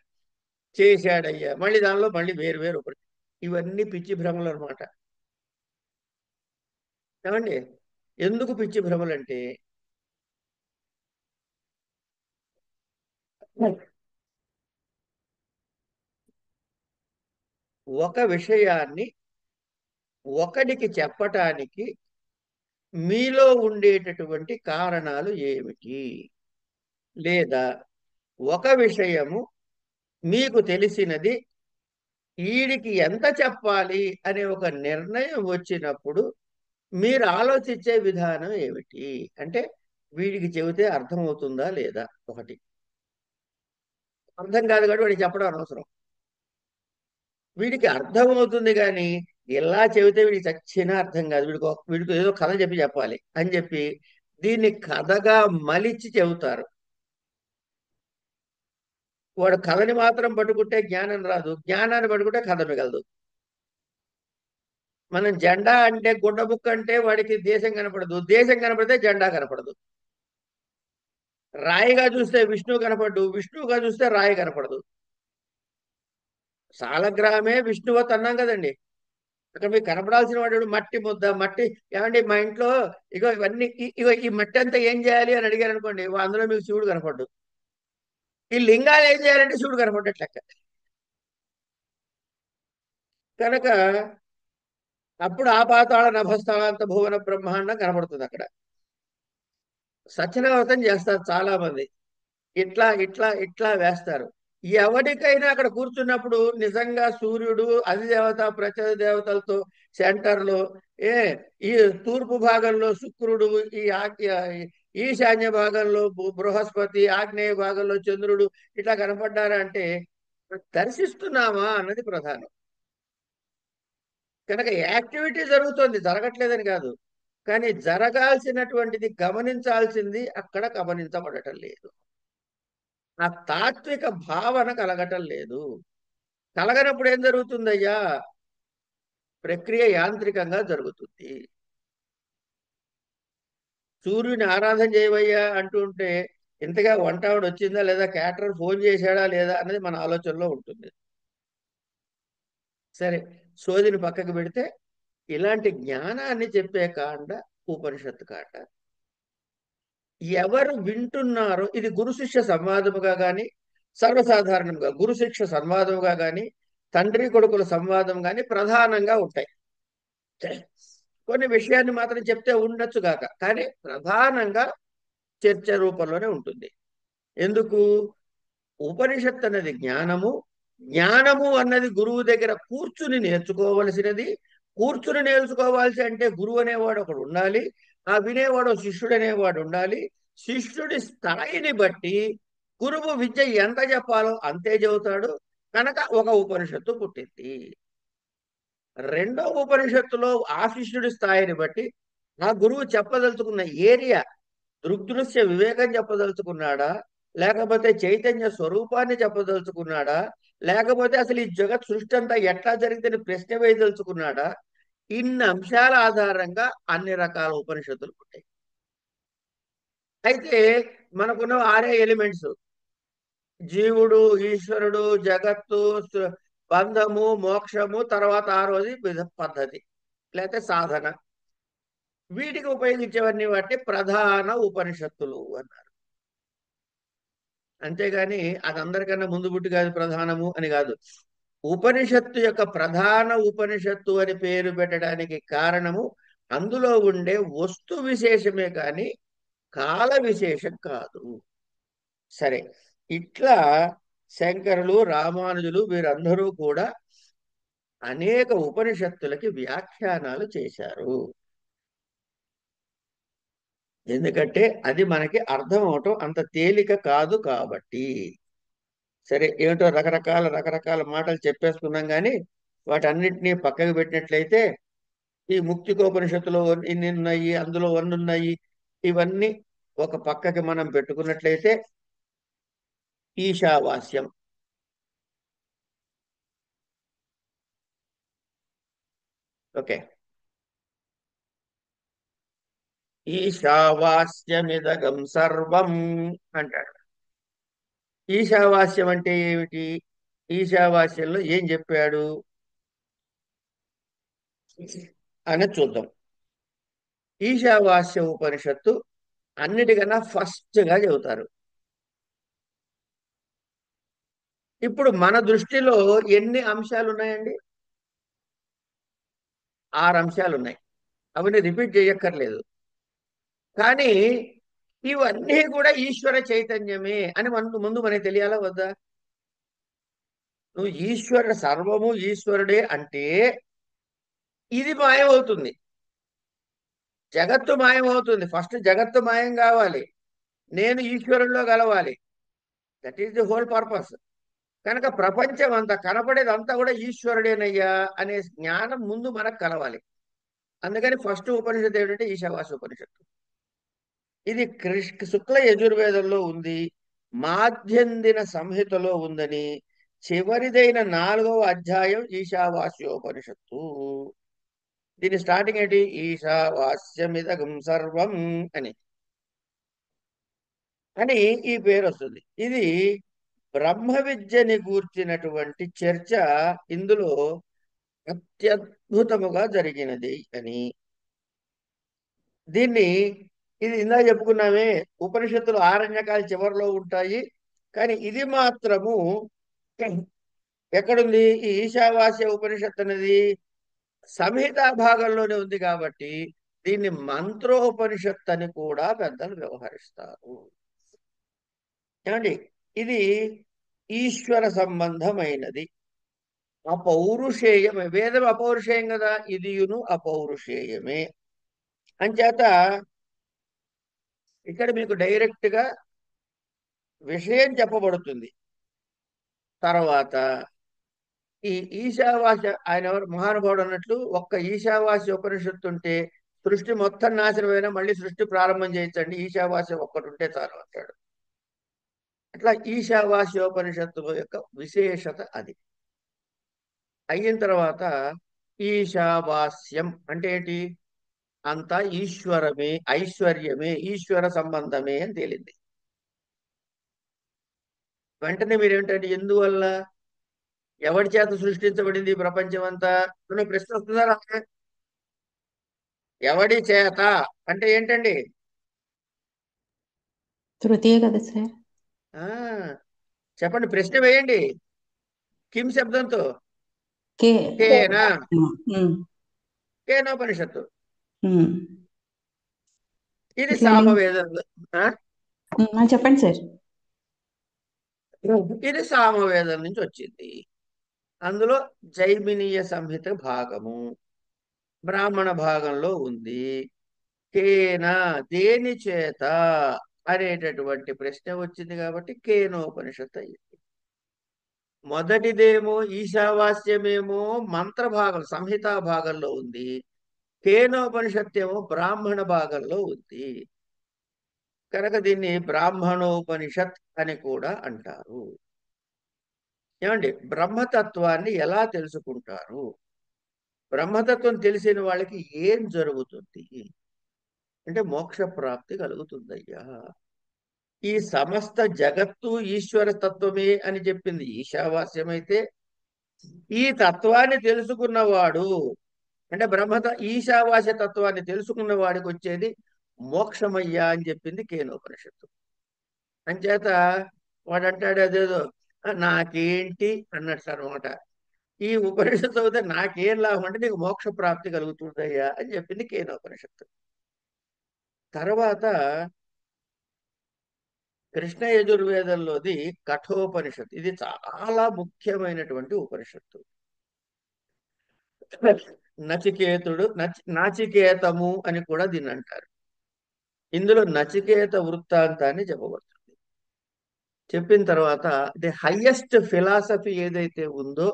చేశాడయ్యా, మళ్ళీ దానిలో మళ్ళీ వేరు వేరు ఇవన్నీ పిచ్చి భ్రమలు అనమాట. ఏమండి? ఎందుకు పిచ్చి భ్రమలు అంటే ఒక విషయాన్ని ఒకడికి చెప్పటానికి మీలో ఉండేటటువంటి కారణాలు ఏమిటి? లేదా ఒక విషయము మీకు తెలిసినది వీడికి ఎంత చెప్పాలి అనే ఒక నిర్ణయం వచ్చినప్పుడు మీరు ఆలోచించే విధానం ఏమిటి? అంటే వీడికి చెబితే అర్థమవుతుందా లేదా? ఒకటి. అర్థం కాదు కాబట్టి వాడికి చెప్పడం అనవసరం. వీడికి అర్థమవుతుంది కానీ ఇలా చెబితే వీడికి చచ్చినా అర్థం కాదు. వీడికి ఏదో కథ చెప్పాలి అని చెప్పి దీన్ని కథగా మలిచి చెబుతారు. వాడు కథని మాత్రం పట్టుకుంటే జ్ఞానం రాదు, జ్ఞానాన్ని పట్టుకుంటే కథ మిగలదు. మనం జెండా అంటే గుడ్డబుక్క అంటే వాడికి దేశం కనపడదు, దేశం కనపడితే జెండా కనపడదు. రాయిగా చూస్తే విష్ణువు కనపడ్డు, విష్ణువుగా చూస్తే రాయి కనపడదు. సాలగ్రామే విష్ణువత్ అన్నాం కదండి. అక్కడ మీకు కనపడాల్సిన వాడు మట్టి ముద్ద. మట్టి ఏమండి మా ఇంట్లో ఇగో ఇవన్నీ ఇగో ఈ మట్టి అంతా ఏం చేయాలి అని అడిగారు అనుకోండి, అందులో మీకు శివుడు కనపడ్డు. ఈ లింగాలు ఏం చేయాలంటే శివుడు కనపడ్డట్టు లెక్క. కనుక అప్పుడు ఆపాతాళ నభస్థలాంత భువన బ్రహ్మాండం కనపడుతుంది అక్కడ. సత్యనావతం చేస్తారు చాలా మంది. ఇట్లా ఇట్లా ఇట్లా వేస్తారు. ఎవరికైనా అక్కడ కూర్చున్నప్పుడు నిజంగా సూర్యుడు అధిదేవత ప్రత్యధి దేవతలతో సెంటర్లో, ఏ ఈ తూర్పు భాగంలో శుక్రుడు, ఈ ఈశాన్య భాగంలో బృహస్పతి, ఆగ్నేయ భాగంలో చంద్రుడు ఇట్లా కనపడ్డారా అంటే దర్శిస్తున్నామా అన్నది ప్రధానం. కనుక యాక్టివిటీ జరుగుతోంది, జరగట్లేదని కాదు. కానీ జరగాల్సినటువంటిది, గమనించాల్సింది అక్కడ గమనించబడటం లేదు. ఆ తాత్విక భావన కలగటం లేదు. కలగనప్పుడు ఏం జరుగుతుందయ్యా? ప్రక్రియ యాంత్రికంగా జరుగుతుంది. సూర్యుని ఆరాధన చేయవయ్యా అంటూ ఉంటే ఇంతగా వంట ఆవిడ వచ్చిందా లేదా, క్యాటరర్ ఫోన్ చేశాడా లేదా అన్నది మన ఆలోచనలో ఉంటుంది. సరే, సోదిని పక్కకు పెడితే ఇలాంటి జ్ఞానాన్ని చెప్పే కాండ ఉపనిషత్తు కాండ. ఎవరు వింటున్నారో, ఇది గురు శిష్య సంవాదముగా గాని, సర్వసాధారణంగా గురు శిష్య సంవాదముగా గాని, తండ్రి కొడుకుల సంవాదం గాని ప్రధానంగా ఉంటాయి. కొన్ని విషయాన్ని మాత్రం చెప్తే ఉండొచ్చు గాక, కానీ ప్రధానంగా చర్చ రూపంలోనే ఉంటుంది. ఎందుకు? ఉపనిషత్ అన్నది జ్ఞానము. జ్ఞానము అన్నది గురువు దగ్గర కూర్చుని నేర్చుకోవలసినది. కూర్చుని నేర్చుకోవాల్సి అంటే గురువు అనేవాడు ఒకడు ఉండాలి. ఆ వినేవాడు శిష్యుడు అనేవాడు ఉండాలి. శిష్యుడి స్థాయిని బట్టి గురువు విద్య ఎంత చెప్పాలో అంతే చెబుతాడు. కనుక ఒక ఉపనిషత్తు పుట్టింది. రెండో ఉపనిషత్తులో ఆ శిష్యుడి స్థాయిని బట్టి ఆ గురువు చెప్పదలుచుకున్న ఏరియా, దృగ్దృశ్య వివేకం చెప్పదలుచుకున్నాడా, లేకపోతే చైతన్య స్వరూపాన్ని చెప్పదలుచుకున్నాడా, లేకపోతే అసలు ఈ జగత్ సృష్టి అంతా ఎట్లా జరిగిందని ప్రశ్న వేయదలుచుకున్నాడా, ఇన్ని అంశాల ఆధారంగా అన్ని రకాల ఉపనిషత్తులు ఉంటాయి. అయితే మనకున్న ఆరే ఎలిమెంట్స్: జీవుడు, ఈశ్వరుడు, జగత్తు, బంధము, మోక్షము, తర్వాత ఆరోది పద్ధతి లేకపోతే సాధన. వీటికి ఉపయోగించేవన్నీ వాటిని ప్రధాన ఉపనిషత్తులు అన్నారు. అంతేగాని అది అందరికన్నా ముందు పుట్టి కాదు ప్రధానము అని కాదు. ఉపనిషత్తు యొక్క ప్రధాన ఉపనిషత్తు అని పేరు పెట్టడానికి కారణము అందులో ఉండే వస్తు విశేషమే కానీ కాల విశేషం కాదు. సరే, ఇట్లా శంకరులు, రామానుజులు వీరందరూ కూడా అనేక ఉపనిషత్తులకి వ్యాఖ్యానాలు చేశారు. ఎందుకంటే అది మనకి అర్థం అవటం అంత తేలిక కాదు కాబట్టి. సరే, ఏమిటో రకరకాల రకరకాల మాటలు చెప్పేసుకున్నాం కానీ వాటన్నిటినీ పక్కకు పెట్టినట్లయితే ఈ ముక్తికోపనిషత్తులో ఇన్ని ఉన్నాయి, అందులో వన్ని ఉన్నాయి, ఇవన్నీ ఒక పక్కకి మనం పెట్టుకున్నట్లయితే ఈశావాస్యం. ఓకే, ఈశావాస్యమిదగం సర్వం అంటాడు. ఈశావాస్యం అంటే ఏమిటి? ఈశావాస్యంలో ఏం చెప్పాడు అని చూద్దాం. ఈశావాస్య ఉపనిషత్తు అన్నిటికన్నా ఫస్ట్ గా చెబుతారు. ఇప్పుడు మన దృష్టిలో ఎన్ని అంశాలు ఉన్నాయండి? 6 అంశాలు ఉన్నాయి. అవన్నీ రిపీట్ చేయక్కర్లేదు. కానీ ఇవన్నీ కూడా ఈశ్వర చైతన్యమే అని ముందు ముందు మనకి తెలియాలా వద్దా? నువ్వు ఈశ్వరుడు, సర్వము ఈశ్వరుడే అంటే ఇది మాయమవుతుంది, జగత్తు మాయమవుతుంది. ఫస్ట్ జగత్తు మాయం కావాలి, నేను ఈశ్వరుల్లో కలవాలి. That is the whole purpose. కనుక ప్రపంచం అంతా కనపడేదంతా కూడా ఈశ్వరుడేనయ్యా అనే జ్ఞానం ముందు మనకు కలవాలి. అందుకని ఫస్ట్ ఉపనిషత్తు ఏమిటంటే ఈశావాస్య ఉపనిషత్తు. ఇది శుక్ల యజుర్వేదంలో ఉంది, మాధ్యందిన సంహితలో ఉందని, చివరిదైన 4వ అధ్యాయం ఈశావాస్యోపనిషత్తు. దీని స్టార్టింగ్ ఏంటి? ఈశావాస్యమిదగం సర్వం అని అని ఈ పేరు వస్తుంది. ఇది బ్రహ్మ విద్యని గూర్చినటువంటి చర్చ ఇందులో అత్యద్భుతముగా జరిగినది అని. దీన్ని, ఇది ఇందా చెప్పుకున్నామే, ఉపనిషత్తులు ఆరణ్యకాల చివరిలో ఉంటాయి. కానీ ఇది మాత్రము ఎక్కడుంది? ఈ ఈశావాస్య ఉపనిషత్తు అనేది సంహితా భాగంలోనే ఉంది కాబట్టి దీన్ని మంత్రోపనిషత్తు అని కూడా పెద్దలు వ్యవహరిస్తారు. ఏమండి? ఇది ఈశ్వర సంబంధమైనది, అపౌరుషేయమే. వేదం అపౌరుషేయం కదా, ఇదియును అపౌరుషేయమే. అంచేత ఇక్కడ మీకు డైరెక్ట్ గా విషయం చెప్పబడుతుంది. తర్వాత ఈ ఈశావాస్య ఆయన ఎవరు మహానుభావుడు అన్నట్లు ఒక్క ఈశావాస్య ఉపనిషత్తు ఉంటే సృష్టి మొత్తం నాశనమైనా మళ్ళీ సృష్టి ప్రారంభం చేయొచ్చండి, ఈశావాస్య ఒక్కటి ఉంటే చాలు అంటాడు. అట్లా ఈశావాస్యోపనిషత్తు యొక్క విశేషత అది. అయిన తర్వాత ఈశావాస్యం అంటే ఏంటి? అంతా ఈశ్వరమే, ఐశ్వర్యమే, ఈశ్వర సంబంధమే అని తేలింది. వెంటనే మీరేమిటంటే ఎందువల్ల, ఎవరి చేత సృష్టించబడింది ఈ ప్రపంచం అంతా అనే ప్రశ్న వస్తుందా రాదా? ఎవడి చేత అంటే ఏంటండి? తృతీయ కదా సార్. ఆ చెప్పండి, ప్రశ్న వేయండి. కిం శబ్దంతో. కే. కేనా. ఉమ్, కేనోపనిషత్తు. ఉమ్. ఇది ఇట్లా లింక్. సామవేదంలో. ఆ? చెప్పండి సార్. ఇది సామవేదం నుంచి వచ్చింది. అందులో జైమినీయ సంహిత భాగము బ్రాహ్మణ భాగంలో ఉంది. కేన దేని చేత అనేటటువంటి ప్రశ్న వచ్చింది కాబట్టి కేనోపనిషత్తు అయ్యింది. మొదటిదేమో ఈశావాస్యమేమో మంత్ర భాగం సంహితా భాగంలో ఉంది, కేనోపనిషత్తు ఏమో బ్రాహ్మణ భాగంలో ఉంది. కనుక దీన్ని బ్రాహ్మణోపనిషత్ అని కూడా అంటారు. ఏమండి, బ్రహ్మతత్వాన్ని ఎలా తెలుసుకుంటారు? బ్రహ్మతత్వం తెలిసిన వాళ్ళకి ఏం జరుగుతుంది అంటే మోక్ష ప్రాప్తి కలుగుతుందయ్యా. ఈ సమస్త జగత్తు ఈశ్వర తత్వమే అని చెప్పింది ఈశావాస్యమైతే, ఈ తత్వాన్ని తెలుసుకున్నవాడు అంటే ఈశావాస్య తత్వాన్ని తెలుసుకున్న వాడికి వచ్చేది మోక్షమయ్యా అని చెప్పింది కేనోపనిషత్తు. అంచేత వాడు అంటాడు అదేదో నాకేంటి అన్నట్లు అనమాట. ఈ ఉపనిషత్తు అవుతే నాకేం లాభం అంటే నీకు మోక్ష ప్రాప్తి కలుగుతుందయ్యా అని చెప్పింది కేనోపనిషత్తు. తర్వాత కృష్ణ యజుర్వేదంలోది కఠోపనిషత్తు. ఇది చాలా ముఖ్యమైనటువంటి ఉపనిషత్తు. నచికేతుడు నాచికేతము అని కూడా దీన్ని అంటారు. ఇందులో నచికేత వృత్తాంతాన్ని చెప్పబడుతుంది. చెప్పిన తర్వాత ది హయ్యెస్ట్ ఫిలాసఫీ ఏదైతే ఉందో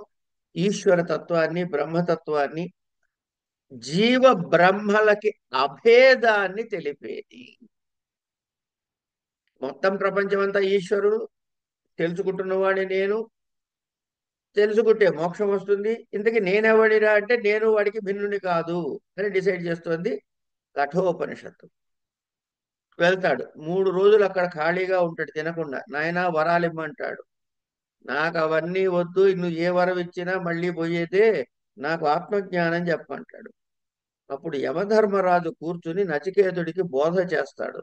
ఈశ్వర తత్వాన్ని బ్రహ్మతత్వాన్ని జీవ బ్రహ్మలకి అభేదాన్ని తెలిపేది. మొత్తం ప్రపంచం అంతా ఈశ్వరుడు, తెలుసుకుంటున్నవాడిని నేను, తెలుసుకుంటే మోక్షం వస్తుంది. ఇంతకీ నేనెవడిరా అంటే నేను వాడికి భిన్నుని కాదు అని డిసైడ్ చేస్తుంది కఠోపనిషత్తు. వెళ్తాడు 3 రోజులు అక్కడ ఖాళీగా ఉంటాడు తినకుండా. నాయనా వరాలిమ్మంటాడు. నాకు అవన్నీ వద్దు, నువ్వు ఏ వరం ఇచ్చినా మళ్ళీ పోయేదే, నాకు ఆత్మజ్ఞానం చెప్పంటాడు. అప్పుడు యమధర్మరాజు కూర్చుని నచికేతుడికి బోధ చేస్తాడు.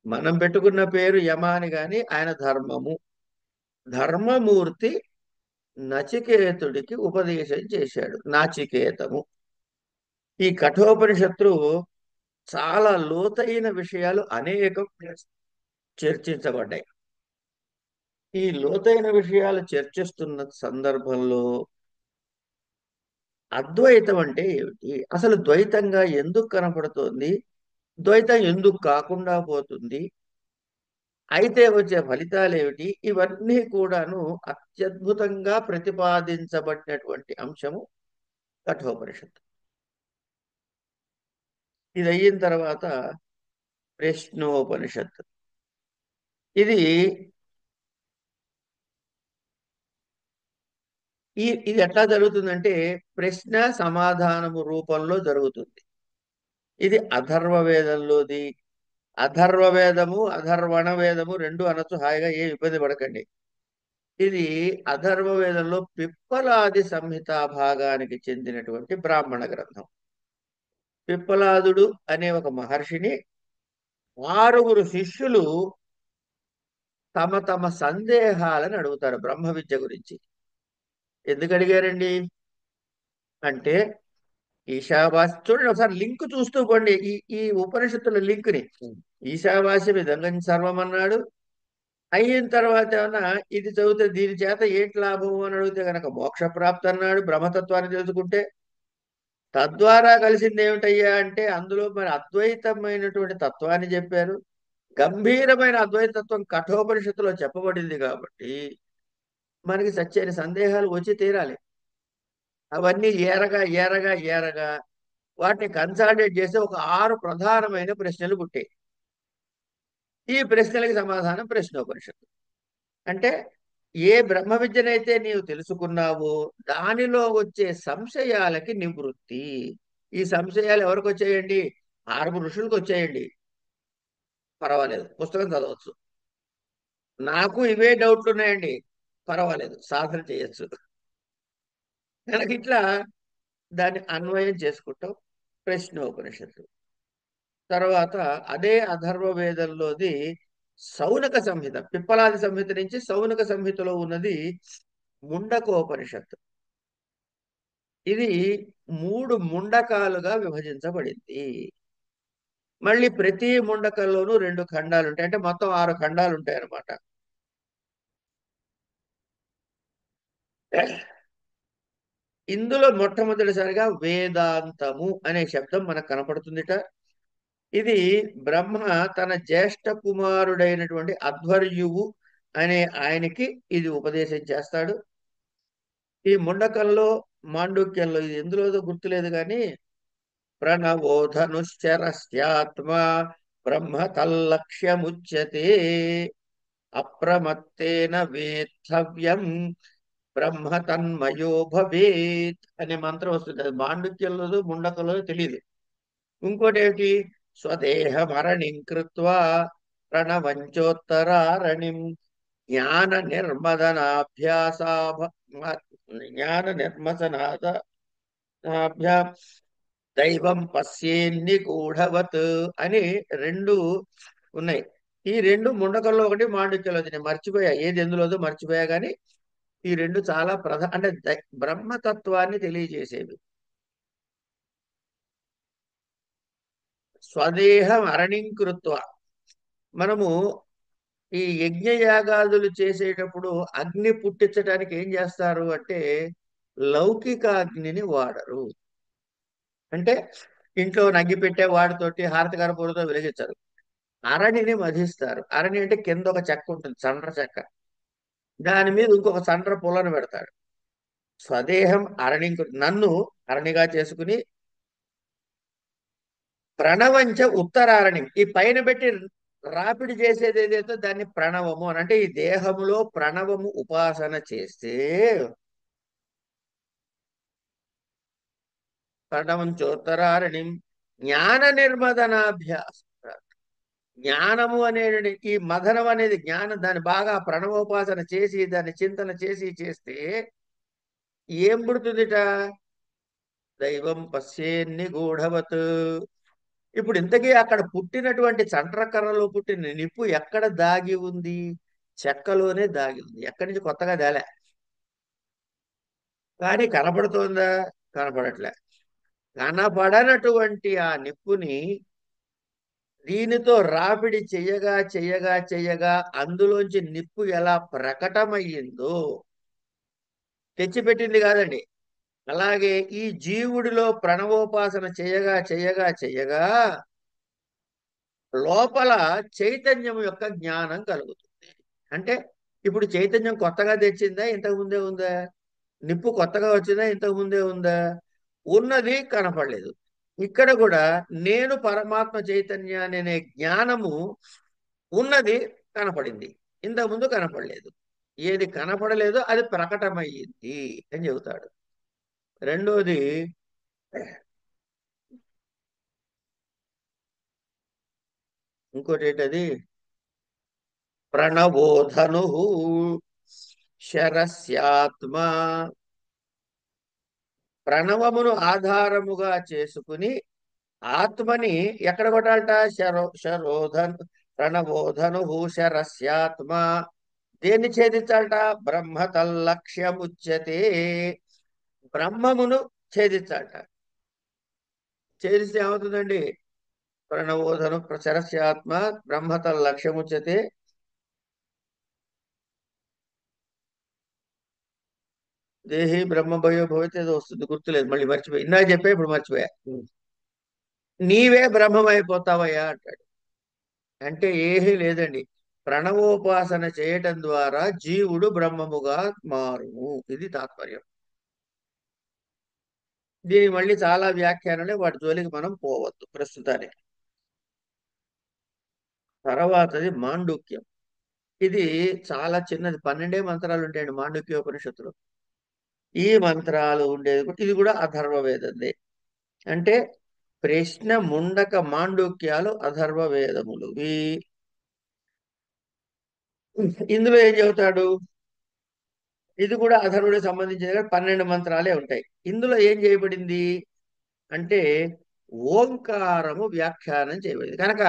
మనం పెట్టుకున్న పేరు యమ అని గాని ఆయన ధర్మము, ధర్మమూర్తి నచికేతుడికి ఉపదేశం చేశాడు నాచికేతము. ఈ కఠోపనిషత్తు చాలా లోతైన విషయాలు అనేకం చర్చించబడ్డాయి. ఈ లోతైన విషయాలు చర్చిస్తున్న సందర్భంలో అద్వైతం అంటే ఏమిటి, అసలు ద్వైతంగా ఎందుకు కనపడుతోంది, ద్వైతం ఎందుకు కాకుండా పోతుంది, అయితే వచ్చే ఫలితాలు ఏమిటి, ఇవన్నీ కూడాను అత్యద్భుతంగా ప్రతిపాదించబడినటువంటి అంశము కఠోపనిషత్తు. ఇది అయిన తర్వాత ప్రశ్నోపనిషత్తు. ఇది ఇది ఎట్లా జరుగుతుందంటే ప్రశ్న సమాధానము రూపంలో జరుగుతుంది. ఇది అథర్వ వేదంలోది. అథర్వ వేదము అథర్వణ వేదము రెండు అనొచ్చు, హాయిగా ఏ ఇబ్బంది పడకండి. ఇది అథర్వ వేదంలో పిప్పలాది సంహిత భాగానికి చెందినటువంటి బ్రాహ్మణ గ్రంథం. పిప్పలాదుడు అనే ఒక మహర్షిని 6 శిష్యులు తమ తమ సందేహాలను అడుగుతారు బ్రహ్మ విద్య గురించి. ఎందుకు అడిగారండి అంటే ఈశావాస్య చూడండి, ఒకసారి లింక్ చూస్తూ పోండి ఈ ఈ ఉపనిషత్తుల లింక్ ని. ఈశావాస్యం ఇదంగం సర్వం అన్నాడు. అయిన తర్వాత ఏమన్నా ఇది చదివితే దీని చేత ఏంటి లాభం అని అడిగితే గనక మోక్షప్రాప్తి అన్నాడు బ్రహ్మతత్వాన్ని తెలుసుకుంటే. తద్వారా కలిసింది ఏమిటయ్యా అంటే అందులో మరి అద్వైతమైనటువంటి తత్వాన్ని చెప్పారు. గంభీరమైన అద్వైతత్వం కఠోపనిషత్తులో చెప్పబడింది కాబట్టి మనకి సత్యని సందేహాలు వచ్చి తీరాలి. అవన్నీ ఏరగా ఏరగా ఏరగా వాటిని కన్సాలిడేట్ చేసి ఒక 6 ప్రధానమైన ప్రశ్నలు పుట్టాయి. ఈ ప్రశ్నలకి సమాధానం ప్రశ్నోపనిషత్తు. అంటే ఏ బ్రహ్మ విద్యనైతే నీవు తెలుసుకున్నావో దానిలో వచ్చే సంశయాలకి నివృత్తి. ఈ సంశయాలు ఎవరికి వచ్చాయండి? 6 ఋషులకు వచ్చాయండి. పర్వాలేదు, పుస్తకం చదవచ్చు. నాకు ఇవే డౌట్లు ఉన్నాయండి, పర్వాలేదు, సాధన చేయొచ్చు. కనుక ఇట్లా దాన్ని అన్వయం చేసుకుంటాం. ప్రశ్నోపనిషత్తు తర్వాత అదే అథర్వ వేదంలోది సౌనక సంహిత, పిప్పలాది సంహిత నుంచి సౌనక సంహితలో ఉన్నది ముండకోపనిషత్తు. ఇది 3 ముండకాలుగా విభజించబడింది. మళ్ళీ ప్రతి ముండకంలోనూ 2 ఖండాలు ఉంటాయి. అంటే మొత్తం 6 ఖండాలు ఉంటాయి అన్నమాట. ఇందులో మొట్టమొదటిసారిగా వేదాంతము అనే శబ్దం మనకు కనపడుతుందిట. ఇది బ్రహ్మ తన జ్యేష్ఠ కుమారుడైనటువంటి అధ్వర్యువు అనే ఆయనకి ఇది ఉపదేశం చేస్తాడు. ఈ ముండకంలో మాండూక్యంలో ఇది ఎందులోదో గుర్తులేదు కానీ ప్రణవోధనుశ్చరస్యాత్మ బ్రహ్మ తల్లక్ష్యముచ్యతే అప్రమత్తేన వేత్తవ్యం బ్రహ్మ తన్మయో భవేత్ అనే మంత్రం వస్తుంది. అది మాండుక్యంలో ముండకంలో తెలియదు. ఇంకోటి ఏమిటి? స్వదేహ మరణిం కృత్వా ప్రణవంచోత్తరారణిం జ్ఞాన నిర్మదనాభ్యాసాభ జ్ఞాన నిర్మసనాభ్యా దైవం పశ్యేన్నిగూఢవత్ అని 2 ఉన్నాయి. ఈ 2 ముండకంలో ఒకటి మాండుక్యంలో నేను మర్చిపోయా, ఏది ఎందులోదో మర్చిపోయా కానీ ఈ 2 చాలా అంటే బ్రహ్మతత్వాన్ని తెలియజేసేవి. స్వదేహం అరణింకృత్వ, మనము ఈ యజ్ఞయాగాదులు చేసేటప్పుడు అగ్ని పుట్టించడానికి ఏం చేస్తారు అంటే లౌకిక అగ్నిని వాడరు. అంటే ఇంట్లో నగ్గి పెట్టే వాడితోటి హారతి కర్పూరంతో వెలిగించరు. అరణిని మధిస్తారు. అరణి అంటే కింద ఒక చెక్క ఉంటుంది, సండ్ర చెక్క, దాని మీద ఇంకొక సండ్ర పుల్లను పెడతాడు. స్వదేహం అరణింకు, నన్ను అరణిగా చేసుకుని ప్రణవంచ ఉత్తరారణి, ఈ పైన పెట్టి రాపిడి చేసేది ఏదైతే దాన్ని ప్రణవము అని, అంటే ఈ దేహములో ప్రణవము ఉపాసన చేస్తే ప్రణవంచోత్తరారణి జ్ఞాన నిర్మదనాభ్యాస, జ్ఞానము అనేది ఈ మదనం అనేది జ్ఞానం, దాన్ని బాగా ప్రణవోపాసన చేసి దాన్ని చింతన చేసి చేస్తే ఏం పుడుతుందిట? దైవం పశ్యేన్ని గూఢవత్. ఇప్పుడు ఇంతకీ అక్కడ పుట్టినటువంటి చండ్రకర్రలో పుట్టిన నిప్పు ఎక్కడ దాగి ఉంది? చెక్కలోనే దాగి ఉంది. ఎక్కడి నుంచి కొత్తగా తేలే. కానీ కనపడుతోందా? కనపడట్లే. కనపడనటువంటి ఆ నిప్పుని దీనితో రాపిడి చెయ్యగా చెయ్యగా చెయ్యగా అందులోంచి నిప్పు ఎలా ప్రకటమయ్యిందో, తెచ్చిపెట్టింది కాదండి. అలాగే ఈ జీవుడిలో ప్రణవోపాసన చేయగా చేయగా చేయగా లోపల చైతన్యం యొక్క జ్ఞానం కలుగుతుంది. అంటే ఇప్పుడు చైతన్యం కొత్తగా తెచ్చిందా? ఇంతకు ముందే ఉందా? నిప్పు కొత్తగా వచ్చిందా? ఇంతకు ముందే ఉందా? ఉన్నది కనపడలేదు. ఇక్కడ కూడా నేను పరమాత్మ చైతన్యాన్ని అనే జ్ఞానము ఉన్నది, కనపడింది. ఇంతకుముందు కనపడలేదు. ఏది కనపడలేదో అది ప్రకటమయ్యింది అని చెబుతాడు. రెండోది ఇంకోటి ఏంటది? ప్రణవోధను శరస్యాత్మ, ప్రణవమును ఆధారముగా చేసుకుని ఆత్మని ఎక్కడ కొట్టాలట? శరోధన్ ప్రణవోధను శరస్యాత్మ, దేన్ని ఛేదించాలట? బ్రహ్మ తల్లక్ష్యముచ్యతే, బ్రహ్మమును ఛేదించాలట. ఛేదిస్తే ఏమవుతుందండి? ప్రణవోధను శరస్యాత్మ బ్రహ్మ తల్లక్ష్యముచ్యతే. దేహి బ్రహ్మభయో భవితే ఏదో వస్తుంది, గుర్తులేదు, మళ్ళీ మర్చిపోయి, ఇందాక చెప్పా ఇప్పుడు మర్చిపోయా. నీవే బ్రహ్మమైపోతావయ్యా అంటాడు. అంటే ఏమీ లేదండి. ప్రణవోపాసన చేయటం ద్వారా జీవుడు బ్రహ్మముగా మారును. ఇది తాత్పర్యం. దీని మళ్ళీ చాలా వ్యాఖ్యానాలే, వాటి జోలికి మనం పోవద్దు ప్రస్తుతానికి. తర్వాతది మాండుక్యం. ఇది చాలా చిన్నది, 12 మంత్రాలు ఉంటాయండి మాండుక్య ఉపనిషత్తులో. ఈ మంత్రాలు ఉండేది ఇది కూడా అథర్వ వేదందే. అంటే ప్రశ్న ముండక మాండుక్యాలు అథర్వ వేదములు. ఇందులో ఏం చెబుతాడు? ఇది కూడా అథర్వుడికి సంబంధించిన 12 మంత్రాలే ఉంటాయి. ఇందులో ఏం చేయబడింది అంటే ఓంకారము వ్యాఖ్యానం చేయబడింది కనుక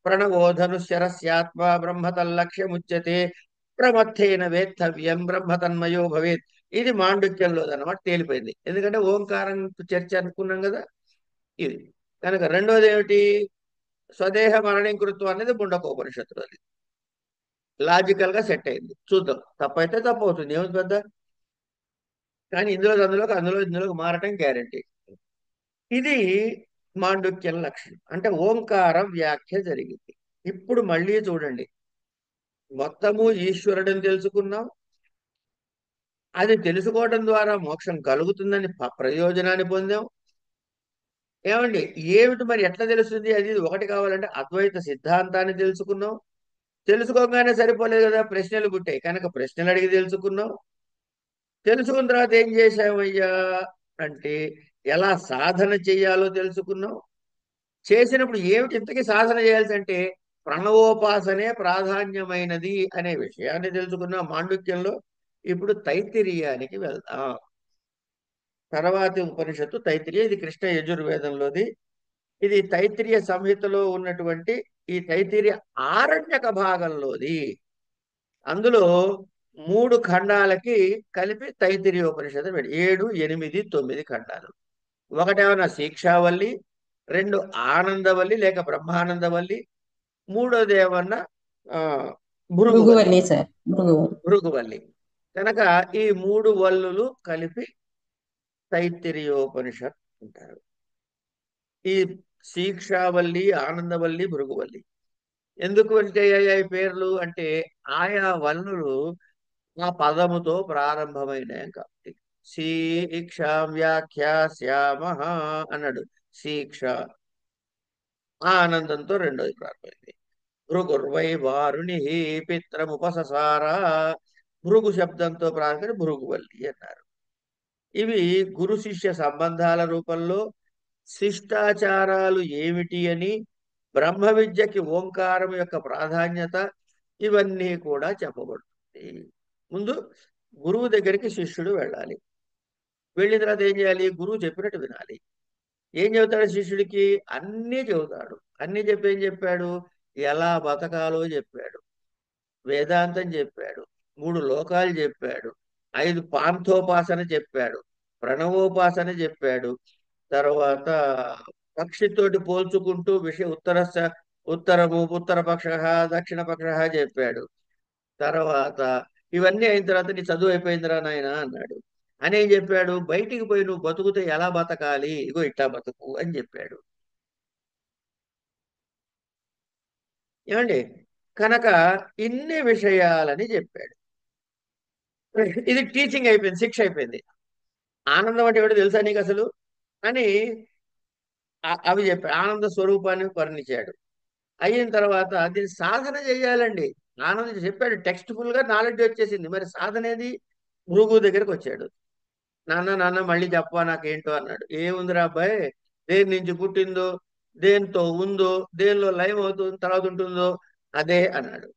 ప్రణవోధనుశరస్యాత్మ బ్రహ్మతల్లక్ష్యముచ్యతే ప్రమత్తేన వేత్తవ్యం బ్రహ్మతన్మయో భవేత్. ఇది మాండుక్యంలో అన్నమాట తేలిపోయింది. ఎందుకంటే ఓంకారం చర్చ అనుకున్నాం కదా ఇది. కనుక రెండోది ఏమిటి? స్వదేహ మరణం కృత్వం అనేది ముండకోపనిషత్తులో. అది లాజికల్ గా సెట్ అయింది. చూద్దాం, తప్పైతే తప్పు అవుతుంది, ఏముంది పెద్ద. కానీ ఇందులోకి మారటం గ్యారంటీ. ఇది మాండుక్యం లక్షణం. అంటే ఓంకారం వ్యాఖ్య జరిగింది. ఇప్పుడు మళ్ళీ చూడండి, మొత్తము ఈశ్వరుడని తెలుసుకున్నాం. అది తెలుసుకోవడం ద్వారా మోక్షం కలుగుతుందని ప్రయోజనాన్ని పొందాం. ఏమండి, ఏమిటి మరి ఎట్లా తెలుస్తుంది? అది ఇది ఒకటి కావాలంటే అద్వైత సిద్ధాంతాన్ని తెలుసుకున్నాం. తెలుసుకోగానే సరిపోలేదు కదా, ప్రశ్నలు పుట్టాయి కనుక ప్రశ్నలు అడిగి తెలుసుకున్నాం. తెలుసుకున్న తర్వాత ఏం చేశామయ్యా అంటే ఎలా సాధన చేయాలో తెలుసుకున్నాం. చేసినప్పుడు ఏమిటి ఇంతకీ సాధన చేయాల్సి అంటే ప్రణవోపాసనే ప్రాధాన్యమైనది అనే విషయాన్ని తెలుసుకున్న మాండుక్యంలో. ఇప్పుడు తైత్తిరీయానికి వెళ్దాం. తర్వాతి ఉపనిషత్తు తైత్తిరీయ. ఇది కృష్ణ యజుర్వేదంలోది. ఇది తైత్తిరీయ సంహితలో ఉన్నటువంటి ఈ తైత్తిరీయ ఆరణ్యక భాగంలోది. అందులో 3 ఖండాలకి కలిపి తైత్తిరీయ ఉపనిషత్తు 7, 8, 9 ఖండాలు. ఒకటేమన్నా శిక్షావల్లి, 2 ఆనందవల్లి లేక బ్రహ్మానందవల్లి, మూడోది ఏమన్నా ఆ, భృగువల్లి. భృగువల్లి సార్, భృగువల్లి. భృగువల్లి. కనుక ఈ 3 వల్లులు కలిపి తైత్తిరీయోపనిషత్ అంటారు. ఈ శిక్షావల్లి, ఆనందవల్లి, భృగువల్లి ఎందుకు వచ్చాయి ఈ పేర్లు అంటే ఆయా వల్లులు ఆ పదముతో ప్రారంభమైనాయి కాబట్టి. శీక్షాం వ్యాఖ్యాస్యామ అన్నాడు. శిక్ష ఆనందంతో రెండోది ప్రారంభమైంది. భృగుర్వై వారుని పిత్రముపససార. భృగు శబ్దంతో ప్రారంభమైన భృగువల్లి అన్నారు. ఇవి గురు శిష్య సంబంధాల రూపంలో శిష్టాచారాలు ఏమిటి అని, బ్రహ్మ విద్యకి ఓంకారం యొక్క ప్రాధాన్యత, ఇవన్నీ కూడా చెప్పబడుతుంది. ముందు గురువు దగ్గరికి శిష్యుడు వెళ్ళాలి. వెళ్ళిన తర్వాత ఏం చేయాలి? గురువు చెప్పినట్టు వినాలి. ఏం చెబుతాడు శిష్యుడికి? అన్నీ చెబుతాడు. అన్నీ చెప్పి ఏం చెప్పాడు? ఎలా బతకాలో చెప్పాడు, వేదాంతం చెప్పాడు, 3 లోకాలు చెప్పాడు, 5 పాంథోపాసన చెప్పాడు, ప్రణవోపాసన చెప్పాడు. తర్వాత పక్షితోటి పోల్చుకుంటూ ఉత్తరము ఉత్తర పక్ష దక్షిణ పక్ష చెప్పాడు. తర్వాత ఇవన్నీ అయిన తర్వాత నీ చదువు అయిపోయిందిరా నాయన అన్నాడు. అని ఏం చెప్పాడు? బయటికి పోయి నువ్వు బతుకుతే ఎలా బతకాలి, ఇగో ఇట్టా బతుకు అని చెప్పాడు. ఏమండి, కనుక ఇన్ని విషయాలని చెప్పాడు. ఇది టీచింగ్ అయిపోయింది, శిక్ష అయిపోయింది. ఆనందం అంటే ఏమిటో తెలుసా నీకు అసలు అని అవి చెప్పాడు. ఆనంద స్వరూపాన్ని వర్ణించాడు. అయిన తర్వాత దీన్ని సాధన చేయాలండి. ఆనందం చెప్పాడు, టెక్స్ట్ ఫుల్ గా నాలెడ్జ్ వచ్చేసింది. మరి సాధన ఏది? భృగు దగ్గరకు వచ్చాడు. నాన్న నాన్న మళ్ళీ చెప్పవా నాకేంటో అన్నాడు. ఏముందిరా అబ్బాయి, దేని నుంచి పుట్టిందో, దేంతో ఉందో, దేనిలో లయం అవుతుంది తర్వాత ఉంటుందో అదే అన్నాడు.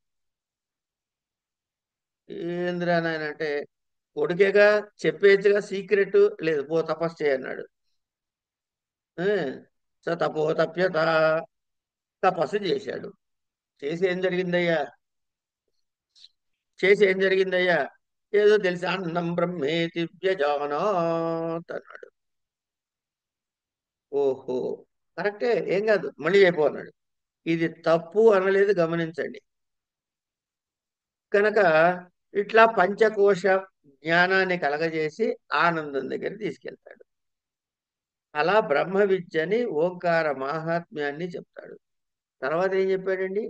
ఏందిరా నాయన అంటే, కొడుకేగా చెప్పేచ్చుగా, సీక్రెట్ లేదు, పో తపస్సు చేయన్నాడు. స తపో తప్యత. తపస్సు చేశాడు. చేసి ఏం జరిగిందయ్యా? ఏదో తెలిసి అన్నం బ్రహ్మేతి వ్యజానాత్ అన్నాడు. ఓహో, కరెక్టే, ఏం కాదు, మళ్ళీ చెప్పు అన్నాడు. ఇది తప్పు అనలేదు, గమనించండి. కనుక ఇట్లా పంచకోశ జ్ఞానాన్ని కలగజేసి ఆనందం దగ్గర తీసుకెళ్తాడు. అలా బ్రహ్మ విద్యని ఓంకార మాహాత్మ్యాన్ని చెప్తాడు. తర్వాత ఏం చెప్పాడండి?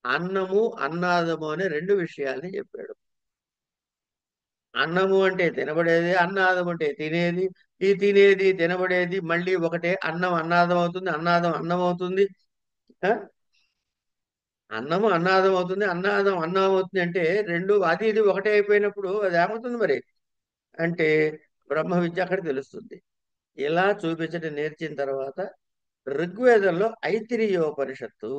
అన్నము అన్నాదము అనే రెండు విషయాల్ని చెప్పాడు. అన్నము అంటే తినబడేది, అన్నాదం అంటే తినేది. ఈ తినేది తినబడేది మళ్ళీ ఒకటే. అన్నం అన్నాదం అవుతుంది, అన్నాదం అన్నం అవుతుంది. ఆ? అన్నము అన్నాదం అవుతుంది, అన్నాదం అన్నం అవుతుంది అంటే రెండు అది ఇది ఒకటే అయిపోయినప్పుడు అది ఏమవుతుంది మరి అంటే బ్రహ్మ విద్య అక్కడ తెలుస్తుంది. ఇలా చూపించడం నేర్చిన తర్వాత ఋగ్వేదంలో ఐతిరీయోపనిషత్తు,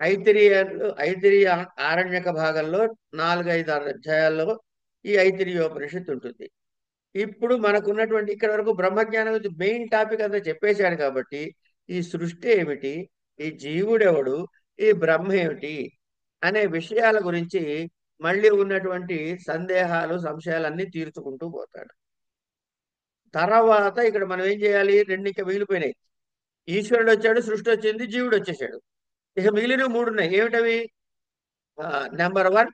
ఐతిరీయ ఆరణ్యక భాగంలో 4, 5, 6 అధ్యాయాల్లో ఈ ఐతిరీయోపనిషత్తు ఉంటుంది. ఇప్పుడు మనకున్నటువంటి ఇక్కడ వరకు బ్రహ్మజ్ఞానం గురించి మెయిన్ టాపిక్ అంతా చెప్పేశాడు కాబట్టి ఈ సృష్టి ఏమిటి, ఈ జీవుడెవడు, ఈ బ్రహ్మ ఏమిటి అనే విషయాల గురించి మళ్ళీ ఉన్నటువంటి సందేహాలు సంశయాలన్నీ తీర్చుకుంటూ పోతాడు. తర్వాత ఇక్కడ మనం ఏం చేయాలి, రెండు ఇంకా మిగిలిపోయినాయి. ఈశ్వరుడు వచ్చాడు, సృష్టి వచ్చింది, జీవుడు వచ్చేసాడు. ఇక మిగిలిన 3 ఉన్నాయి. ఏమిటవి? నెంబర్ 1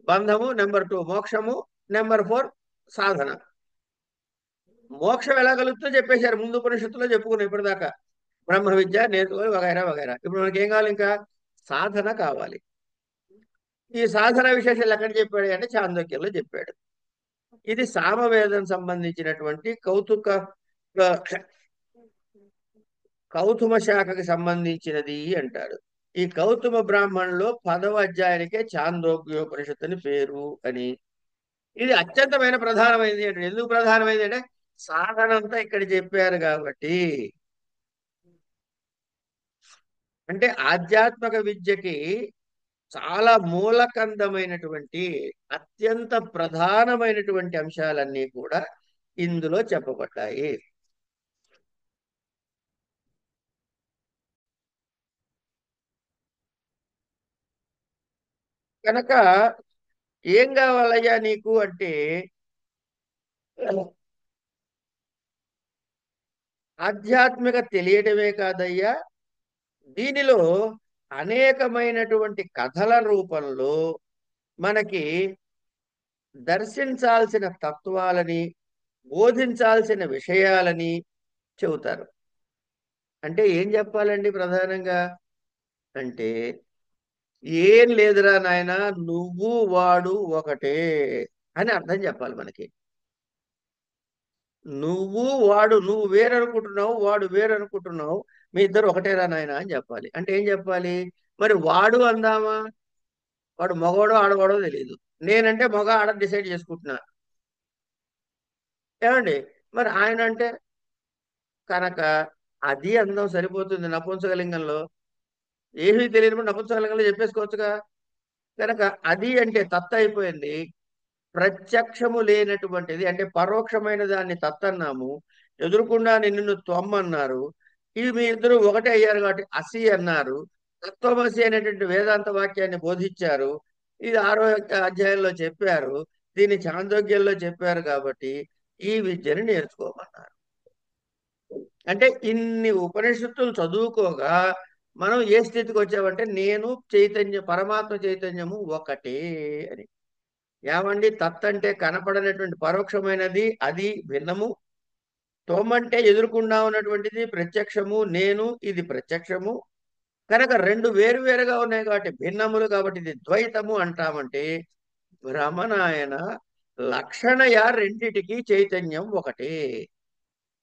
బంధము, నెంబర్ 2 మోక్షము, నెంబర్ 4 సాధన. మోక్షం ఎలా కలుగుతుందో చెప్పేశారు, ముందు ఉపనిషత్తులో చెప్పుకున్నాం ఇప్పటిదాకా. బ్రహ్మ విద్య నేర్చుకోవాలి వగైరా వగైరా. ఇప్పుడు మనకి ఏం కావాలి, ఇంకా సాధన కావాలి. ఈ సాధన విశేషాలు ఎక్కడ చెప్పాడు అంటే చాందోక్యంలో చెప్పాడు. ఇది సామవేదం సంబంధించినటువంటి కౌతుమ శాఖకి సంబంధించినది అంటాడు. ఈ కౌతుమ బ్రాహ్మణులో 10వ అధ్యాయానికే చాందోగ్యోపనిషత్తు అని పేరు అని. ఇది అత్యంతమైన ప్రధానమైనది అంటే ఎందుకు ప్రధానమైంది అంటే సాధన అంతా ఇక్కడ చెప్పారు కాబట్టి. అంటే ఆధ్యాత్మిక విద్యకి చాలా మూలకందమైనటువంటి అత్యంత ప్రధానమైనటువంటి అంశాలన్నీ కూడా ఇందులో చెప్పబడ్డాయి. కనుక ఏం కావాలయ్యా నీకు అంటే ఆధ్యాత్మిక తెలియటమే కాదయ్యా, దీనిలో అనేకమైనటువంటి కథల రూపంలో మనకి దర్శించాల్సిన తత్వాలని, బోధించాల్సిన విషయాలని చెబుతారు. అంటే ఏం చెప్పాలండి ప్రధానంగా అంటే ఏం లేదురా నాయన, నువ్వు వాడు ఒకటే అని అర్థం చెప్పాలి మనకి. నువ్వు వాడు, నువ్వు వేరనుకుంటున్నావు, వాడు వేరనుకుంటున్నావు, మీ ఇద్దరు ఒకటేరా నాయన అని చెప్పాలి. అంటే ఏం చెప్పాలి మరి? వాడు అందామా, వాడు మగవాడో ఆడవాడో తెలియదు. నేనంటే మగ ఆడ డిసైడ్ చేసుకుంటున్నా, ఏమండి? మరి ఆయన అంటే కనుక అది అందం సరిపోతుంది. నపుంసకలింగంలో ఏమీ తెలియనప్పుడు నపుంసకలింగంలో చెప్పేసుకోవచ్చుగా. కనుక అది అంటే తత్త అయిపోయింది. ప్రత్యక్షము లేనటువంటిది అంటే పరోక్షమైన దాన్ని తత్తన్నాము. ఎదురుకుండా నిన్ను త్వమ్మన్నారు. ఇవి మీ ఇద్దరు ఒకటే అయ్యారు కాబట్టి అసి అన్నారు. తత్వమసి అనేటువంటి వేదాంత వాక్యాన్ని బోధించారు. ఇది 6వ అధ్యాయంలో చెప్పారు, దీన్ని చాందోగ్యంలో చెప్పారు కాబట్టి ఈ విద్యను నేర్చుకోమన్నారు. అంటే ఇన్ని ఉపనిషత్తులు చదువుకోగా మనం ఏ స్థితికి వచ్చామంటే నేను పరమాత్మ చైతన్యము ఒకటే అని. ఏమండి? తత్ అంటే కనపడనటువంటి పరోక్షమైనది, అది భిన్నము. తోమంటే ఎదురుకుండా ఉన్నటువంటిది ప్రత్యక్షము, నేను ఇది ప్రత్యక్షము. కనుక రెండు వేరు వేరుగా ఉన్నాయి కాబట్టి భిన్నములు, కాబట్టి ఇది ద్వైతము అంటామంటే భ్రమనాయన లక్షణయ రెండిటికి చైతన్యం ఒకటే.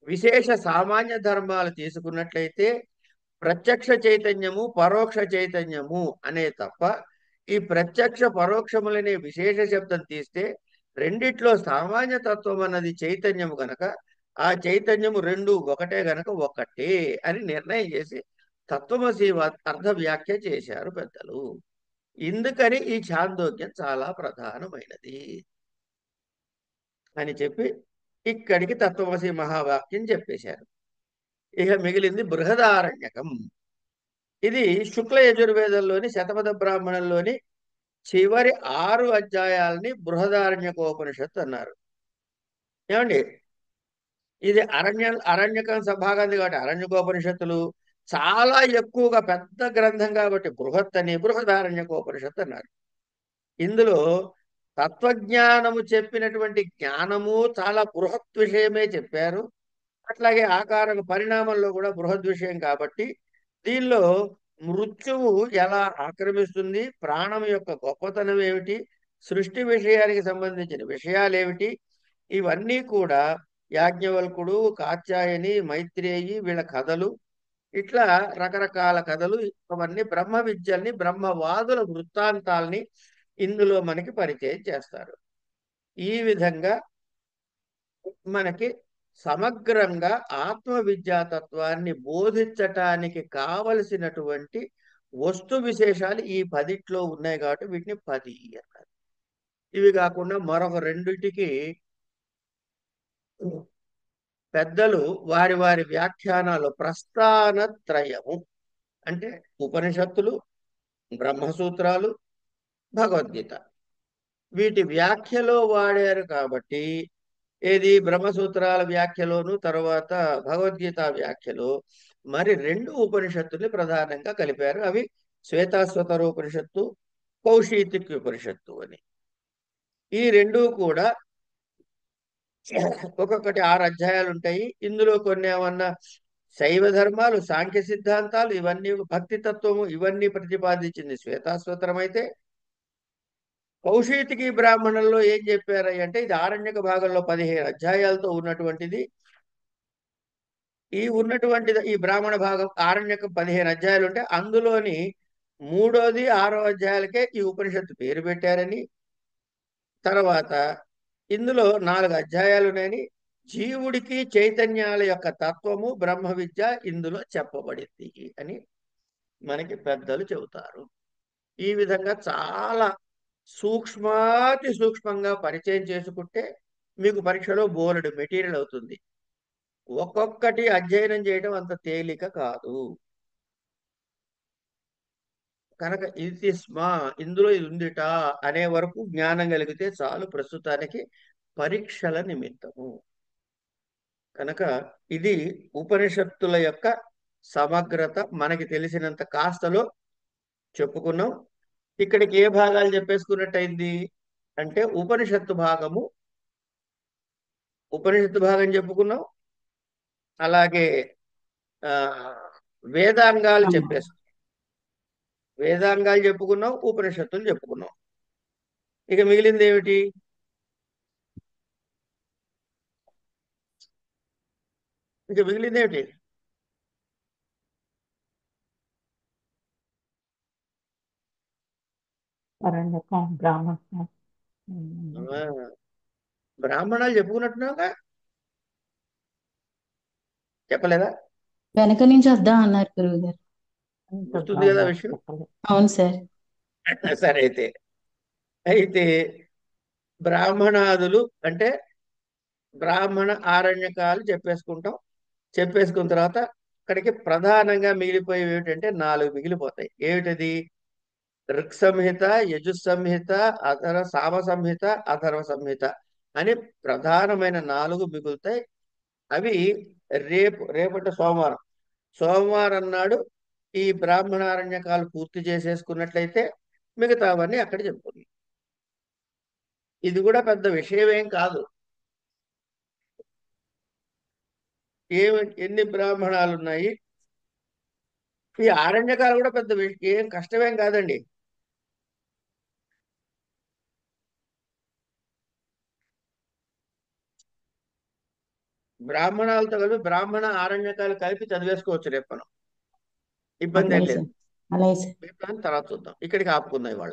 విశేష సామాన్య ధర్మాలు తీసుకున్నట్లయితే ప్రత్యక్ష చైతన్యము, పరోక్ష చైతన్యము అనే తప్ప ఈ ప్రత్యక్ష పరోక్షములనే విశేష శబ్దం తీస్తే రెండిట్లో సామాన్య తత్వం అన్నది చైతన్యము గనక ఆ చైతన్యము రెండు ఒకటే గనక ఒకటే అని నిర్ణయం చేసి తత్వమసి అర్థ వ్యాఖ్య చేశారు పెద్దలు. ఇందుకని ఈ ఛాందోగ్యం చాలా ప్రధానమైనది అని చెప్పి ఇక్కడికి తత్వమసి మహావాక్యం చెప్పేశారు. ఇక మిగిలింది బృహదారణ్యకం. ఇది శుక్ల యజుర్వేదంలోని శతపథ బ్రాహ్మణంలోని చివరి 6 అధ్యాయాలని బృహదారణ్యకోపనిషత్తు అన్నారు. ఏమండి? ఇది అరణ్యకం సభాగంది కాబట్టి అరణ్యకోపనిషత్తులు చాలా ఎక్కువగా పెద్ద గ్రంథం కాబట్టి బృహత్ అని బృహదారణ్యకోపనిషత్తు అన్నారు. ఇందులో తత్వజ్ఞానము చెప్పినటువంటి జ్ఞానము చాలా బృహత్ విషయమే చెప్పారు. అట్లాగే ఆకార పరిణామంలో కూడా బృహద్ విషయం కాబట్టి దీనిలో మృత్యువు ఎలా ఆక్రమిస్తుంది, ప్రాణం యొక్క గొప్పతనం ఏమిటి, సృష్టి విషయానికి సంబంధించిన విషయాలు ఏమిటి, ఇవన్నీ కూడా యాజ్ఞవల్కుడు, కాత్యాయని, మైత్రేయి వీళ్ళ కథలు, ఇట్లా రకరకాల కథలు, అవన్నీ బ్రహ్మ విద్యల్ని, బ్రహ్మవాదుల వృత్తాంతాల్ని ఇందులో మనకి పరిచయం చేస్తారు. ఈ విధంగా మనకి సమగ్రంగా ఆత్మ విద్యాతత్వాన్ని బోధించటానికి కావలసినటువంటి వస్తు విశేషాలు ఈ 10 ఉన్నాయి కాబట్టి వీటిని 10 అన్నారు. ఇవి కాకుండా మరొక రెండిటికి పెద్దలు వారి వారి వ్యాఖ్యానాలు ప్రస్థానత్రయము అంటే ఉపనిషత్తులు, బ్రహ్మసూత్రాలు, భగవద్గీత వీటి వ్యాఖ్యలో వాడారు కాబట్టి ఏది బ్రహ్మసూత్రాల వ్యాఖ్యలోను తర్వాత భగవద్గీత వ్యాఖ్యలో మరి 2 ఉపనిషత్తుల్ని ప్రధానంగా కలిపారు. అవి శ్వేతాశ్వతర ఉపనిషత్తు, కౌశీతిక్ ఉపనిషత్తు అని. ఈ 2 కూడా ఒక్కొక్కటి 6 అధ్యాయాలు ఉంటాయి. ఇందులో కొన్ని ఏమన్నా శైవ ధర్మాలు, సాంఖ్య సిద్ధాంతాలు, ఇవన్నీ భక్తి తత్వము ఇవన్నీ ప్రతిపాదించింది శ్వేతాశ్వతరం అయితే, కౌశీతికి బ్రాహ్మణంలో ఏం చెప్పారు అంటే ఇది ఆరణ్యక భాగంలో 15 అధ్యాయాలతో ఉన్నటువంటిది. ఈ బ్రాహ్మణ భాగం ఆరణ్యక 15 అధ్యాయాలు ఉంటే అందులోని 3వ 6వ అధ్యాయాలకే ఈ ఉపనిషత్తు పేరు పెట్టారని, తర్వాత ఇందులో 4 అధ్యాయాలు ఉన్నాయని, జీవుడికి చైతన్యాల యొక్క తత్వము బ్రహ్మ విద్య ఇందులో చెప్పబడింది అని మనకి పెద్దలు చెబుతారు. ఈ విధంగా చాలా సూక్ష్మాతి సూక్ష్మంగా పరిచయం చేసుకుంటే మీకు పరీక్షలో బోలెడు మెటీరియల్ అవుతుంది. ఒక్కొక్కటి అధ్యయనం చేయడం అంత తేలిక కాదు కనుక ఇది ఇందులో ఇది ఉందిట అనే వరకు జ్ఞానం కలిగితే చాలు ప్రస్తుతానికి పరీక్షల నిమిత్తము. కనుక ఇది ఉపనిషత్తుల యొక్క సమగ్రత మనకి తెలిసినంత కాస్తలో చెప్పుకున్నాం. ఇక్కడికి ఏ భాగాలు చెప్పేసుకున్నట్టయింది అంటే ఉపనిషత్తు భాగం చెప్పుకున్నాం, అలాగే ఆ వేదాంగాలు చెప్పుకున్నాం, ఉపనిషత్తులు చెప్పుకున్నాం. ఇక మిగిలింది ఏమిటి? బ్రాహ్మణాలు చెప్పుకున్నట్టున్నావుగా, చెప్పలేదా? వెనక నుంచి వద్దాం అన్నారు గురువు గారు. గుర్తుంది కదా విషయం? అవును సార్. సరే అయితే బ్రాహ్మణాదులు అంటే బ్రాహ్మణ ఆరణ్యకాలు చెప్పేసుకున్న తర్వాత అక్కడికి ప్రధానంగా మిగిలిపోయేవి ఏమిటంటే 4 మిగిలిపోతాయి. ఏమిటది? ఋక్ సంహిత, యజుస్ సంహిత, సామ సంహిత, అథర్వ సంహిత అని ప్రధానమైన 4 మిగులుతాయి. అవి రేపటి సోమవారం నాడు ఈ బ్రాహ్మణారణ్యకాలు పూర్తి చేసేసుకున్నట్లయితే మిగతావన్నీ అక్కడ చెప్పుకుంది. ఇది కూడా పెద్ద విషయం ఏం కాదు. ఎన్ని బ్రాహ్మణాలు ఉన్నాయి, ఈ ఆరణ్యకాలు కూడా పెద్ద ఏం కష్టమేం కాదండి. బ్రాహ్మణాలతో కలిపి బ్రాహ్మణ ఆరణ్యకాలు కలిపి చదివేసుకోవచ్చు రేపు మనం, ఇబ్బంది ఏం లేదు. అలాగే సార్. తర్వాత చూద్దాం. ఇక్కడికి ఆపుకుందాం ఇవాళ.